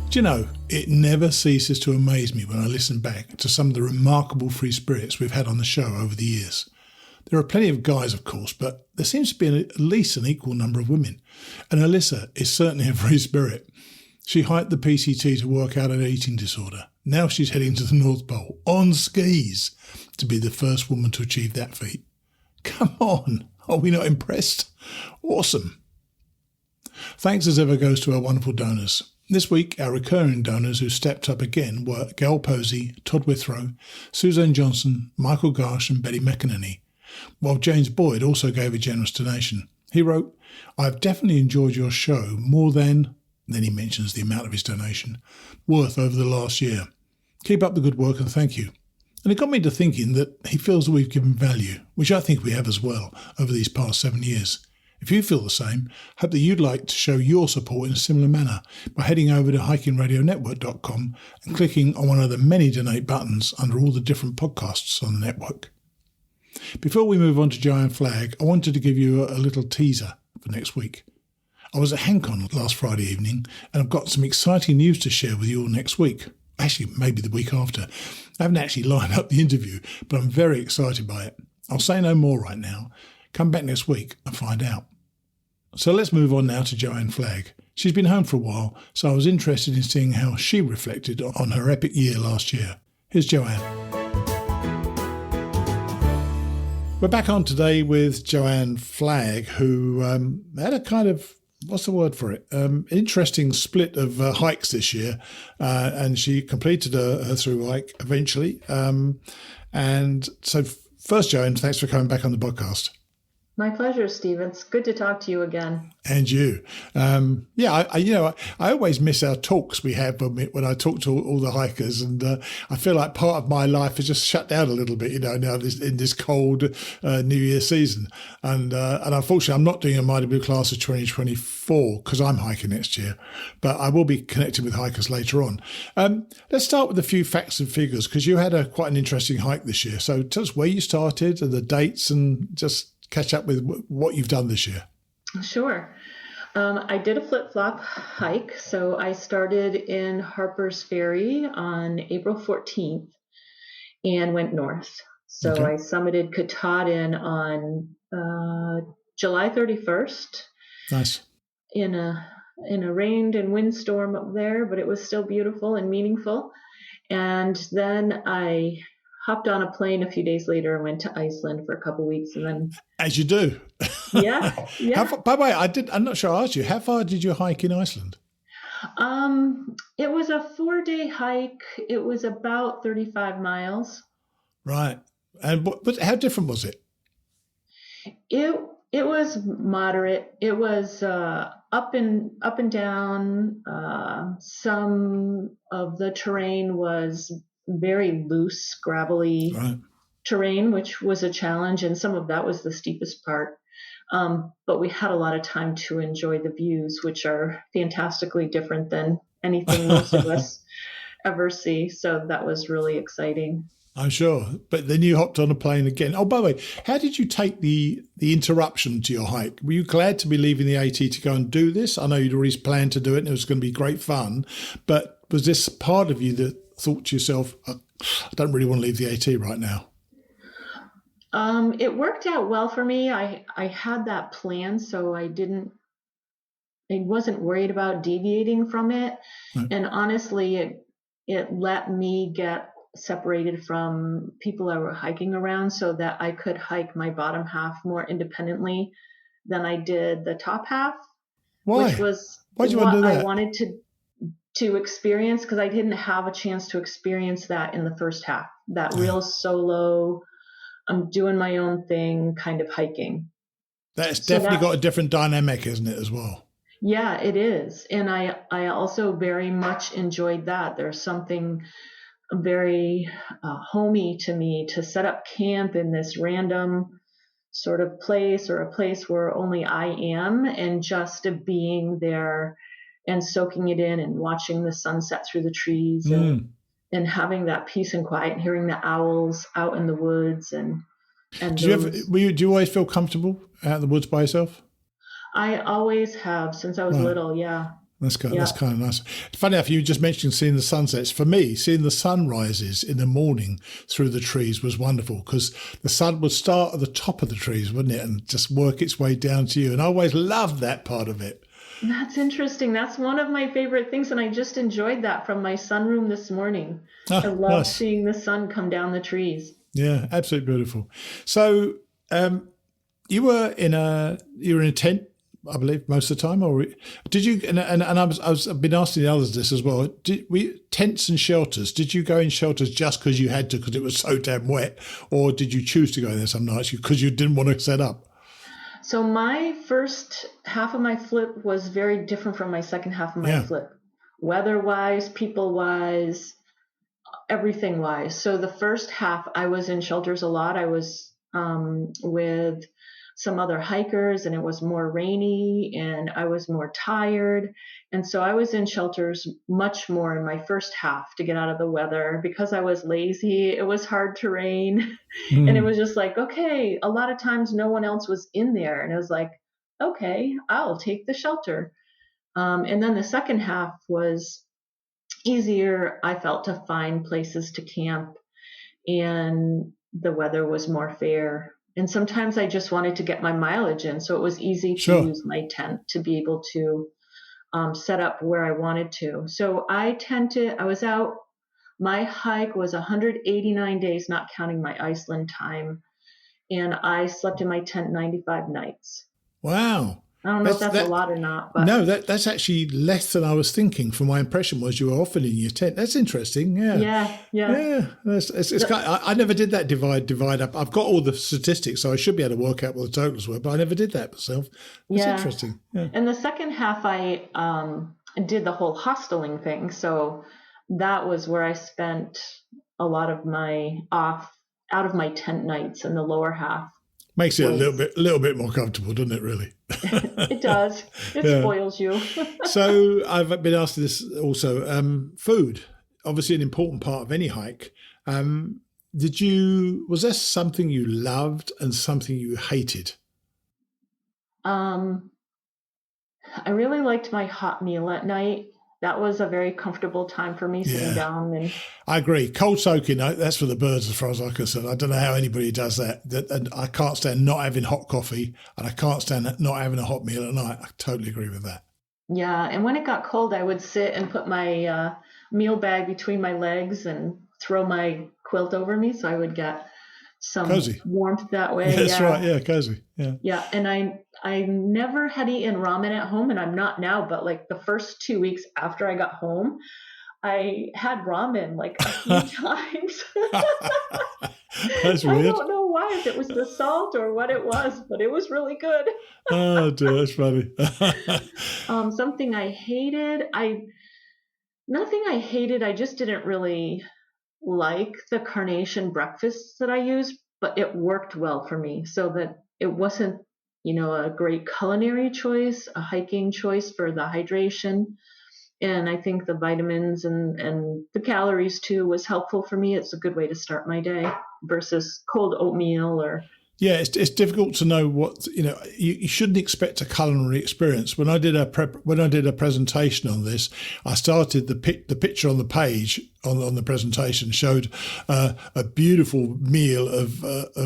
Do you know, it never ceases to amaze me when I listen back to some of the remarkable free spirits we've had on the show over the years. There are plenty of guys, of course, but there seems to be at least an equal number of women. And Alyssa is certainly a free spirit. She hiked the PCT to work out an eating disorder. Now she's heading to the North Pole on skis to be the first woman to achieve that feat. Come on, are we not impressed? Awesome. Thanks as ever goes to our wonderful donors. This week, our recurring donors who stepped up again were Gail Posey, Todd Withrow, Suzanne Johnson, Michael Garsh and Betty McInerney, while James Boyd also gave a generous donation. He wrote, "I've definitely enjoyed your show more than," then he mentions the amount of his donation, "worth over the last year. Keep up the good work and thank you." And it got me to thinking that he feels that we've given value, which I think we have as well, over these past 7 years. If you feel the same, hope that you'd like to show your support in a similar manner by heading over to hikingradionetwork.com and clicking on one of the many donate buttons under all the different podcasts on the network. Before we move on to Joanne Flagg, I wanted to give you a little teaser for next week. I was at HankCon last Friday evening and I've got some exciting news to share with you all next week. Actually, maybe the week after. I haven't actually lined up the interview, but I'm very excited by it. I'll say no more right now. Come back next week and find out. So let's move on now to Joanne Flagg. She's been home for a while, so I was interested in seeing how she reflected on her epic year last year. Here's Joanne. We're back on today with Joanne Flagg, who had a kind of, what's the word for it? Interesting split of hikes this year, and she completed her through hike eventually. And so first, Joanne, thanks for coming back on the podcast. My pleasure, Steve. It's good to talk to you again. And you. I always miss our talks we have when I talk to all the hikers, and I feel like part of my life is just shut down a little bit, now in this cold New Year season. And unfortunately, I'm not doing a Mighty Blue Class of 2024 because I'm hiking next year, but I will be connecting with hikers later on. Let's start with a few facts and figures because you had quite an interesting hike this year. So tell us where you started and the dates and just catch up with what you've done this year. Sure. I did a flip-flop hike. So I started in Harper's Ferry on April 14th and went north. So Okay. I summited Katahdin on July 31st. Nice. In a rain and windstorm up there, but it was still beautiful and meaningful. And then I hopped on a plane a few days later and went to Iceland for a couple of weeks, and then As you do. yeah. By the way, I'm not sure I asked you, how far did you hike in Iceland? It was a 4-day hike. It was about 35 miles. Right. And how different was it? It was moderate. It was up and down. Some of the terrain was very loose, gravelly Right. terrain, which was a challenge, and some of that was the steepest part. But we had a lot of time to enjoy the views, which are fantastically different than anything most of us ever see. So that was really exciting. I'm sure. But then you hopped on a plane again. Oh, by the way, how did you take the interruption to your hike? Were you glad to be leaving the AT to go and do this? I know you'd already planned to do it and it was going to be great fun. But was this part of you that thought to yourself, I don't really want to leave the AT right now? It worked out well for me. I had that plan, so I wasn't worried about deviating from it. Right. And honestly, it let me get separated from people I were hiking around so that I could hike my bottom half more independently than I did the top half. Why? Which was Why'd you what want to do that? I wanted to experience, because I didn't have a chance to experience that in the first half. That real solo, I'm doing my own thing kind of hiking. That's definitely got a different dynamic, isn't it, as well? Yeah, it is. And I also very much enjoyed that. There's something very homey to me to set up camp in this random sort of place, or a place where only I am, and just being there and soaking it in and watching the sunset through the trees and having that peace and quiet and hearing the owls out in the woods. And do you always feel comfortable out in the woods by yourself? I always have since I was Right. little. Yeah. That's kind Yeah. of nice. It's funny enough, you just mentioned seeing the sunsets. For me, seeing the sunrises in the morning through the trees was wonderful because the sun would start at the top of the trees, wouldn't it, and just work its way down to you. And I always loved that part of it. That's interesting. That's one of my favorite things, and I just enjoyed that from my sunroom this morning. I loved Nice. seeing the sun come down the trees. Yeah, absolutely beautiful. So you were in a tent, I believe, most of the time, or did you? And I've been asking the others this as well. Did we tents and shelters? Did you go in shelters just because you had to, because it was so damn wet, or did you choose to go in there some nights because you didn't want to set up? So my first half of my flip was very different from my second half of my flip, weather-wise, people-wise, everything-wise. So the first half, I was in shelters a lot. I was with some other hikers, and it was more rainy, and I was more tired. And so I was in shelters much more in my first half to get out of the weather. Because I was lazy, it was hard terrain. And it was just like, okay, a lot of times no one else was in there. And it was like, okay, I'll take the shelter. And then the second half was easier, I felt, to find places to camp, and the weather was more fair. And sometimes I just wanted to get my mileage in, so it was easy to use my tent to be able to set up where I wanted to. So I was out, my hike was 189 days, not counting my Iceland time, and I slept in my tent 95 nights. Wow. I don't know if that's a lot or not. But no, that's actually less than I was thinking. From my impression was you were often in your tent. That's interesting. Yeah. It's kind of, I never did that divide up. I've got all the statistics, so I should be able to work out what the totals were, but I never did that myself. That's interesting. Yeah. And the second half, I did the whole hosteling thing. So that was where I spent a lot of my out of my tent nights in the lower half. Makes it a little bit more comfortable, doesn't it, really? It does. It spoils you. So I've been asked this also. Food, obviously an important part of any hike. Was there something you loved and something you hated? I really liked my hot meal at night. That was a very comfortable time for me sitting down. And I agree. Cold soaking, that's for the birds as far as I'm concerned. I don't know how anybody does that. And I can't stand not having hot coffee, and I can't stand not having a hot meal at night. I totally agree with that. Yeah, and when it got cold, I would sit and put my meal bag between my legs and throw my quilt over me, so I would get some cozy warmth that way. That's right. Yeah, cozy. Yeah, and I never had eaten ramen at home, and I'm not now, but like the first 2 weeks after I got home, I had ramen like a few times. That's weird. I don't know why, if it was the salt or what it was, but it was really good. Oh dear, that's funny. Something I hated, nothing I hated, I just didn't really like the carnation breakfasts that I used, but it worked well for me, so that it wasn't, a great culinary choice, a hiking choice for the hydration. And I think the vitamins and the calories too was helpful for me. It's a good way to start my day versus cold oatmeal or. Yeah, it's difficult to know what you shouldn't expect a culinary experience. When I did a presentation on this, I started the picture on the page on the presentation showed a beautiful meal of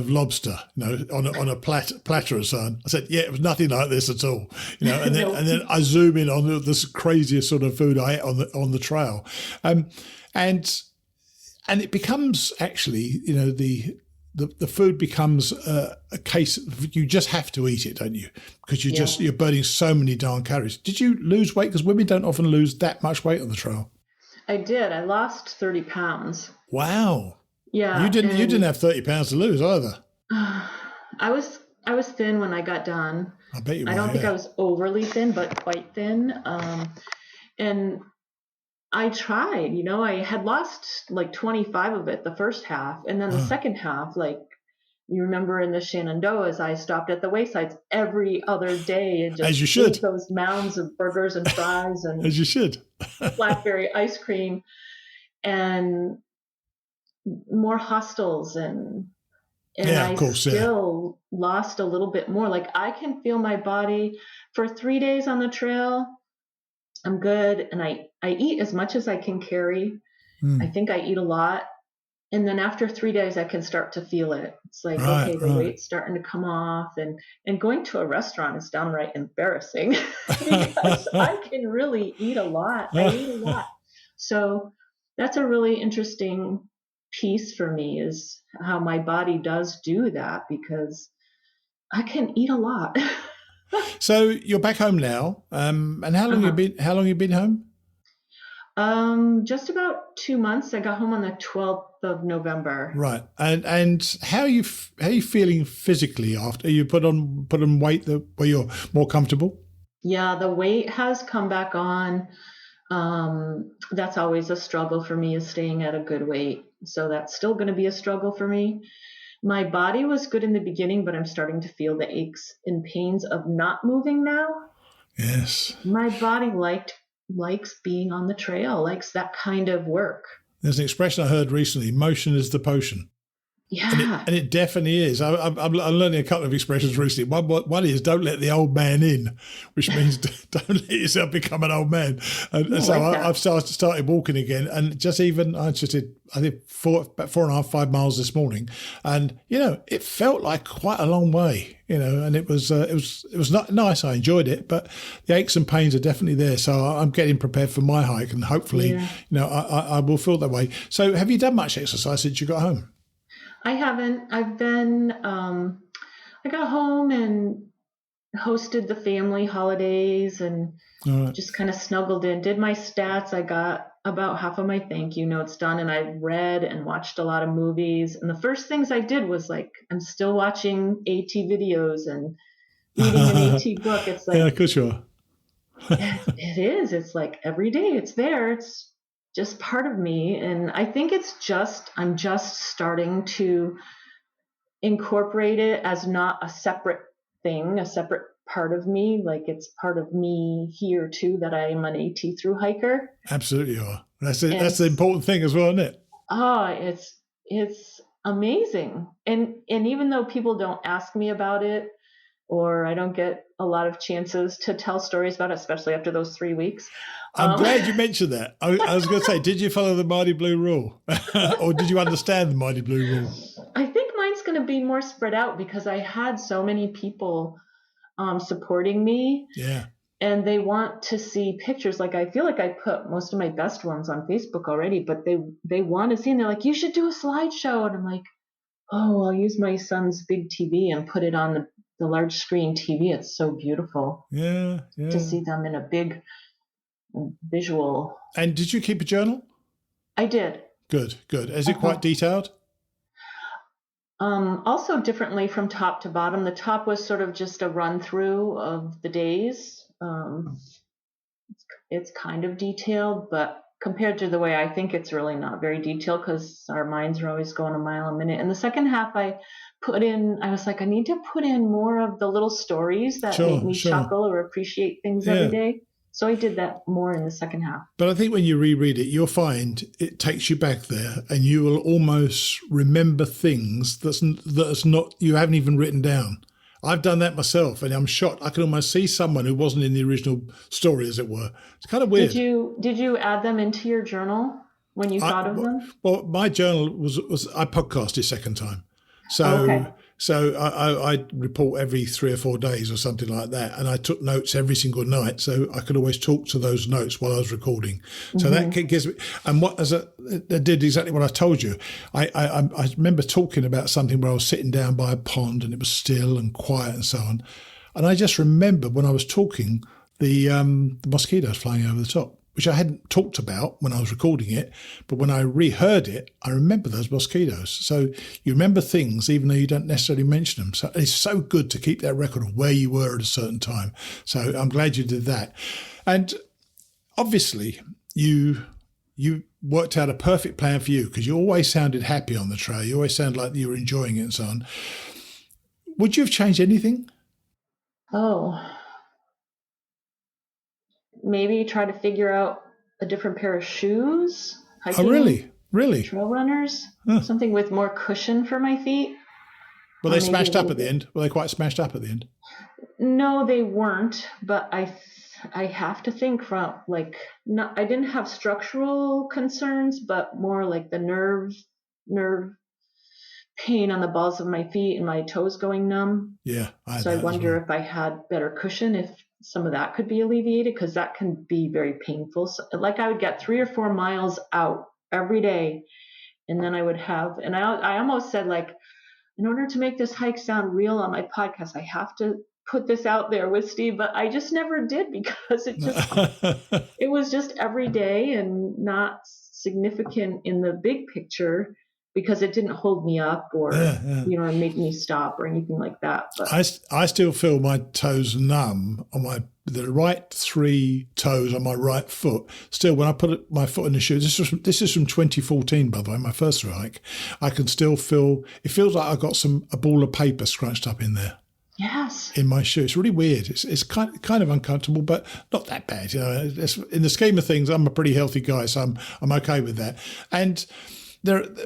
lobster, on a platter or something. I said, yeah, it was nothing like this at all, and then I zoom in on this craziest sort of food I ate on the trail, and it becomes actually the food becomes a case of you just have to eat it, don't you? Because you're burning so many darn calories. Did you lose weight? Because women don't often lose that much weight on the trail. I did. I lost 30 pounds. Wow. Yeah. You didn't have 30 pounds to lose either. I was thin when I got done. I bet you were. I don't think I was overly thin, but quite thin. And I tried, I had lost like 25 of it the first half. And then the second half, like you remember in the Shenandoahs, I stopped at the waysides every other day and just as you should ate those mounds of burgers and fries and as you should blackberry ice cream and more hostels. And And Yeah, I of course, still lost a little bit more. Like I can feel my body for 3 days on the trail. I'm good. And I eat as much as I can carry. I think I eat a lot. And then after 3 days, I can start to feel it. It's like, okay, the weight's starting to come off. And going to a restaurant is downright embarrassing because I can really eat a lot. I eat a lot. So that's a really interesting piece for me, is how my body does do that, because I can eat a lot. So you're back home now. And how long you been home? Just about 2 months. I got home on the 12th of November. Right. And how are you feeling physically after you put on weight where you're more comfortable? Yeah, the weight has come back on. That's always a struggle for me, is staying at a good weight. So that's still going to be a struggle for me. My body was good in the beginning, but I'm starting to feel the aches and pains of not moving now. Yes. My body likes being on the trail, likes that kind of work. There's an expression I heard recently: motion is the potion. Yeah. And it definitely is. I'm learning a couple of expressions recently. One is don't let the old man in, which means don't let yourself become an old man. And so I've started walking again. And I did about 4.5 miles this morning. And, it felt like quite a long way, and it was not nice. I enjoyed it, but the aches and pains are definitely there. So I'm getting prepared for my hike, and hopefully, I will feel that way. So have you done much exercise since you got home? I haven't. I've been, I got home and hosted the family holidays and just kind of snuggled in, did my stats. I got about half of my thank you notes done, and I read and watched a lot of movies. And the first things I did was I'm still watching AT videos and reading an AT book. It's like, yeah, of course you are. it is. It's like every day it's there. It's just part of me. And I think I'm just starting to incorporate it as not a separate thing, a separate part of me. Like it's part of me here too, that I am an AT thru hiker. Absolutely you are. That's it. That's the important thing as well, isn't it? It's amazing. And even though people don't ask me about it, or I don't get a lot of chances to tell stories about it, especially after those 3 weeks. I'm glad you mentioned that. I was going to say, did you follow the Mighty Blue rule? Or did you understand the Mighty Blue rule? I think mine's going to be more spread out, because I had so many people supporting me. Yeah. And they want to see pictures. Like, I feel like I put most of my best ones on Facebook already, but they want to see, and they're like, you should do a slideshow. And I'm like, oh, I'll use my son's big TV and put it on the large screen TV. It's so beautiful. Yeah. To see them in a big visual. And did you keep a journal? I did. Good. Is it quite detailed? Also differently from top to bottom. The top was sort of just a run through of the days. It's kind of detailed, but compared to the way I think, it's really not very detailed, because our minds are always going a mile a minute. And the second half I was like, I need to put in more of the little stories that make me chuckle or appreciate things every day. So I did that more in the second half. But I think when you reread it, you'll find it takes you back there, and you will almost remember things that's not you haven't even written down. I've done that myself, and I'm shocked. I can almost see someone who wasn't in the original story, as it were. It's kind of weird. Did you add them into your journal when you thought of them? Well, my journal was I podcasted second time. So I report every 3 or 4 days or something like that, and I took notes every single night, so I could always talk to those notes while I was recording. So that gives me, and I did exactly what I told you. I remember talking about something where I was sitting down by a pond and it was still and quiet and so on, and I just remember when I was talking the mosquitoes flying over the top, which I hadn't talked about when I was recording it, but when I reheard it, I remember those mosquitoes. So you remember things even though you don't necessarily mention them. So it's so good to keep that record of where you were at a certain time. So I'm glad you did that. And obviously you worked out a perfect plan for you, because you always sounded happy on the trail. You always sounded like you were enjoying it and so on. Would you have changed anything? Oh, maybe try to figure out a different pair of shoes. Hiking, oh, really? Trail runners, something with more cushion for my feet. Were they smashed up at the end? Were they quite smashed up at the end? No, they weren't. But I have to think from I didn't have structural concerns, but more like the nerve pain on the balls of my feet and my toes going numb. Yeah. So I wonder if I had better cushion, if some of that could be alleviated, because that can be very painful. So, like I would get 3 or 4 miles out every day, and then I would have, and I almost said, like, in order to make this hike sound real on my podcast, I have to put this out there with Steve, but I just never did, because it was just every day and not significant in the big picture, because it didn't hold me up or make me stop or anything like that. But I still feel my toes numb on the right 3 toes on my right foot. Still, when I put my foot in the shoe, this is from 2014, by the way, my first hike, I can still feel, it feels like I've got a ball of paper scrunched up in there. Yes. In my shoe. It's really weird. It's kind of uncomfortable, but not that bad. In the scheme of things, I'm a pretty healthy guy, so I'm okay with that. And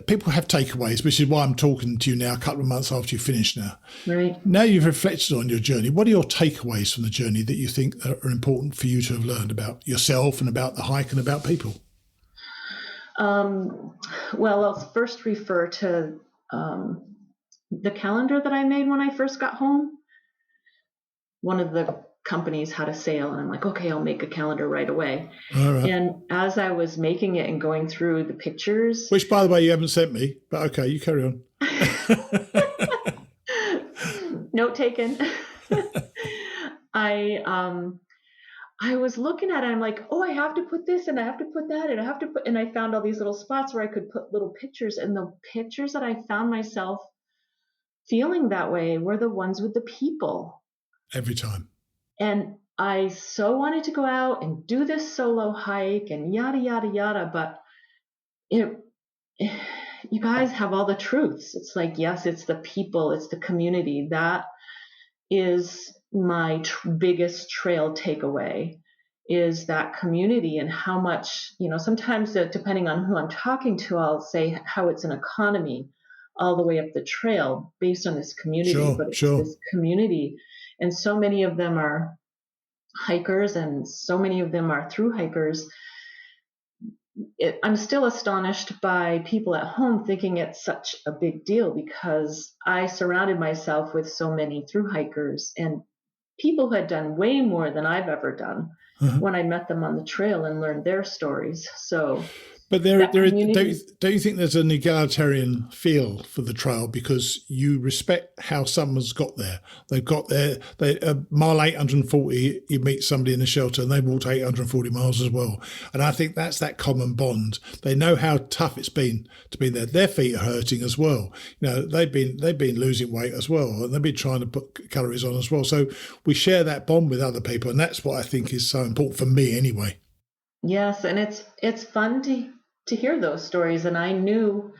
people have takeaways, which is why I'm talking to you now a couple of months after you've finished now. Right. Now you've reflected on your journey. What are your takeaways from the journey that you think are important for you to have learned about yourself and about the hike and about people? Well, I'll first refer to the calendar that I made when I first got home. One of the companies had a sale, and I'm like, okay, I'll make a calendar right away. All right. And as I was making it and going through the pictures, which, by the way, you haven't sent me, but okay, you carry on. Note taken. I was looking at it, I'm like, oh, I have to put this and I have to put that and I have to put, and I found all these little spots where I could put little pictures, and the pictures that I found myself feeling that way were the ones with the people. Every time. And I so wanted to go out and do this solo hike and yada, yada, yada. But you guys have all the truths. It's like, yes, it's the people, it's the community. That is my biggest trail takeaway, is that community, and how much, sometimes depending on who I'm talking to, I'll say how it's an economy all the way up the trail based on this community. This community. And so many of them are hikers, and so many of them are thru hikers. I'm still astonished by people at home thinking it's such a big deal, because I surrounded myself with so many thru hikers and people who had done way more than I've ever done when I met them on the trail and learned their stories. So, but don't you think there's an egalitarian feel for the trail, because you respect how someone's got there? They've got there, mile 840, you meet somebody in the shelter and they walked 840 miles as well. And I think that's that common bond. They know how tough it's been to be there. Their feet are hurting as well. They've been losing weight as well, and they've been trying to put calories on as well. So we share that bond with other people, and that's what I think is so important for me anyway. Yes, and it's fun to hear those stories. And I knew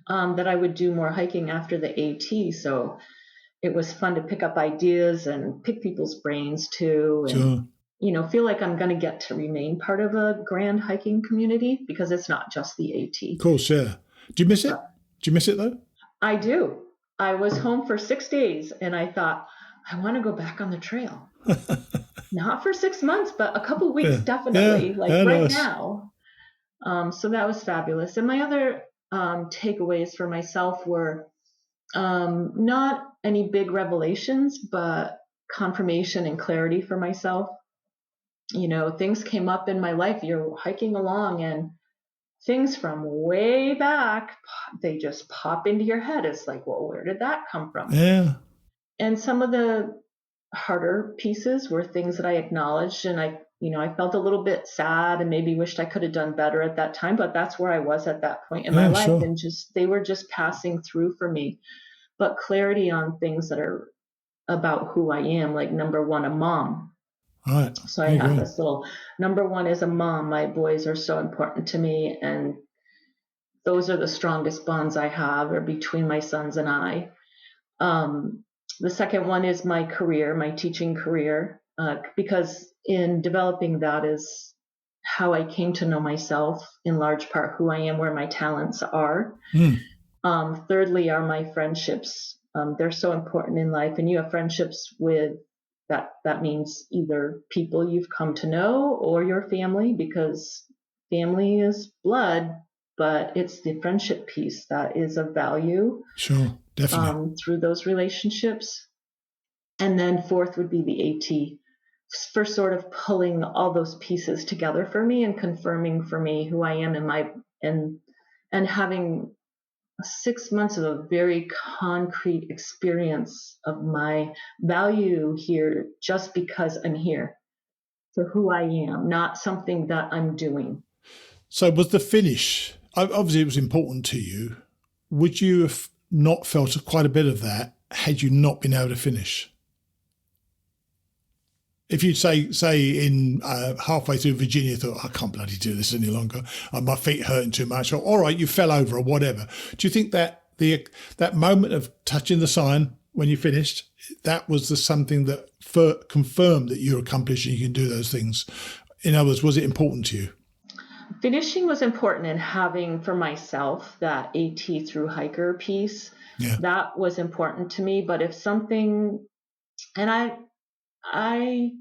that I would do more hiking after the AT, so it was fun to pick up ideas and pick people's brains too, and feel like I'm going to get to remain part of a grand hiking community, because it's not just the AT. Of course, yeah. Do you miss it? Do you miss it though? I do. I was home for 6 days, and I thought, I want to go back on the trail. Not for 6 months, but a couple of weeks, definitely, right now. So that was fabulous. And my other takeaways for myself were not any big revelations, but confirmation and clarity for myself. Things came up in my life. You're hiking along, and things from way back, they just pop into your head. It's like, well, where did that come from? Yeah. And some of the harder pieces were things that I acknowledged, and I felt a little bit sad and maybe wished I could have done better at that time, but that's where I was at that point in my life. Sure. And they were just passing through for me. But clarity on things that are about who I am, like number one, a mom. Right. So I have this little, number one is a mom. My boys are so important to me, and those are the strongest bonds I have, are between my sons and I. The second one is my career, my teaching career, because in developing that is how I came to know myself, in large part who I am, where my talents are. Thirdly are my friendships, They're so important in life, and you have friendships with that means either people you've come to know or your family, because family is blood, but it's the friendship piece that is of value. Sure, definitely. Through those relationships. And then fourth would be the AT, for sort of pulling all those pieces together for me and confirming for me who I am and having 6 months of a very concrete experience of my value here just because I'm here, for who I am, not something that I'm doing. So was the finish, obviously it was important to you. Would you have not felt quite a bit of that had you not been able to finish? If you'd say in halfway through Virginia, thought, I can't bloody do this any longer, my feet hurting too much, or all right, you fell over or whatever. Do you think that that moment of touching the sign when you finished, that was something that confirmed that you're accomplished and you can do those things? In other words, was it important to you? Finishing was important, in having for myself that AT through hiker piece. Yeah. That was important to me. But if something, and I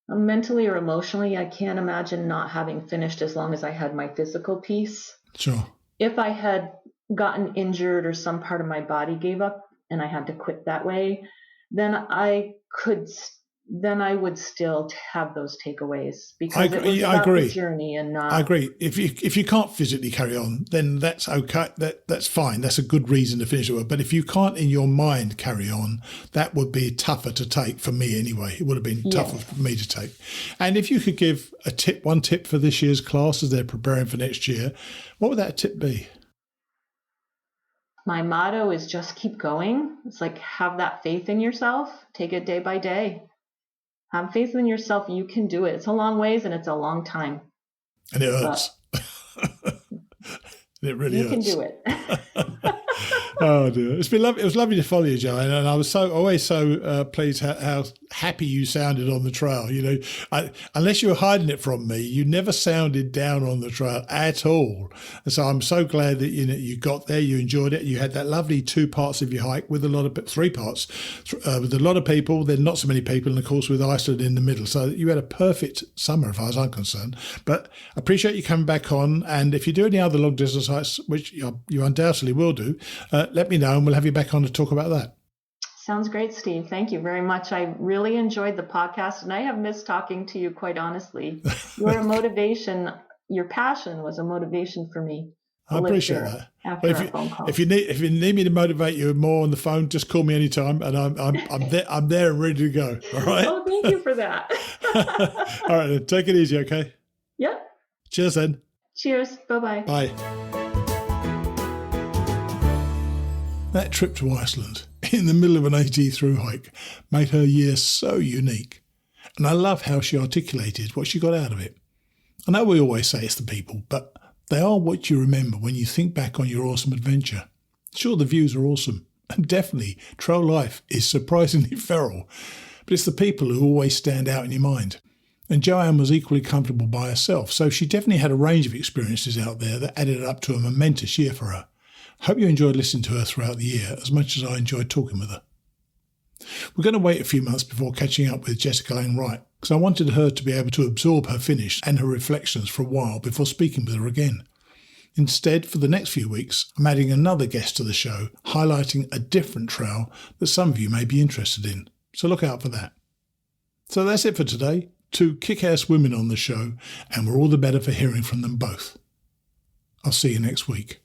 mentally or emotionally, I can't imagine not having finished as long as I had my physical piece. Sure. If I had gotten injured or some part of my body gave up and I had to quit that way, then I would still have those takeaways, because it was about the journey and not. I agree. If you can't physically carry on, then that's okay. That's fine. That's a good reason to finish it. But if you can't in your mind carry on, that would be tougher to take for me anyway. It would have been tougher for me to take. And if you could give one tip for this year's class as they're preparing for next year, what would that tip be? My motto is just keep going. It's like, have that faith in yourself. Take it day by day. Have faith in yourself. You can do it. It's a long ways and it's a long time. And it hurts. It really hurts. You can do it. Oh dear, it's been lovely. It was lovely to follow you, Joanne, and I was always so pleased how happy you sounded on the trail. You know, unless you were hiding it from me, you never sounded down on the trail at all. And so I'm so glad that you got there, you enjoyed it, you had that lovely 2 parts of your hike with 3 parts with a lot of people, then not so many people, and of course with Iceland in the middle. So you had a perfect summer, as far as I'm concerned. But I appreciate you coming back on, and if you do any other long distance hikes, which you undoubtedly will do. Let me know and we'll have you back on to talk about that. Sounds great, Steve. Thank you very much. I really enjoyed the podcast, and I have missed talking to you, quite honestly. You're a motivation. Your passion was a motivation for me. I appreciate that. After our phone call. If you need me to motivate you more on the phone, just call me anytime, and I'm there and ready to go. All right. Oh, thank you for that. All right, then. Take it easy, okay? Yep. Cheers, then. Cheers. Bye-bye. Bye. That trip to Iceland in the middle of an AT through hike made her year so unique. And I love how she articulated what she got out of it. I know we always say it's the people, but they are what you remember when you think back on your awesome adventure. Sure, the views are awesome, and definitely trail life is surprisingly feral, but it's the people who always stand out in your mind. And Joanne was equally comfortable by herself, so she definitely had a range of experiences out there that added up to a momentous year for her. Hope you enjoyed listening to her throughout the year as much as I enjoyed talking with her. We're going to wait a few months before catching up with Jessica Lang Wright, because I wanted her to be able to absorb her finish and her reflections for a while before speaking with her again. Instead, for the next few weeks, I'm adding another guest to the show, highlighting a different trail that some of you may be interested in. So look out for that. So that's it for today. 2 kick-ass women on the show, and we're all the better for hearing from them both. I'll see you next week.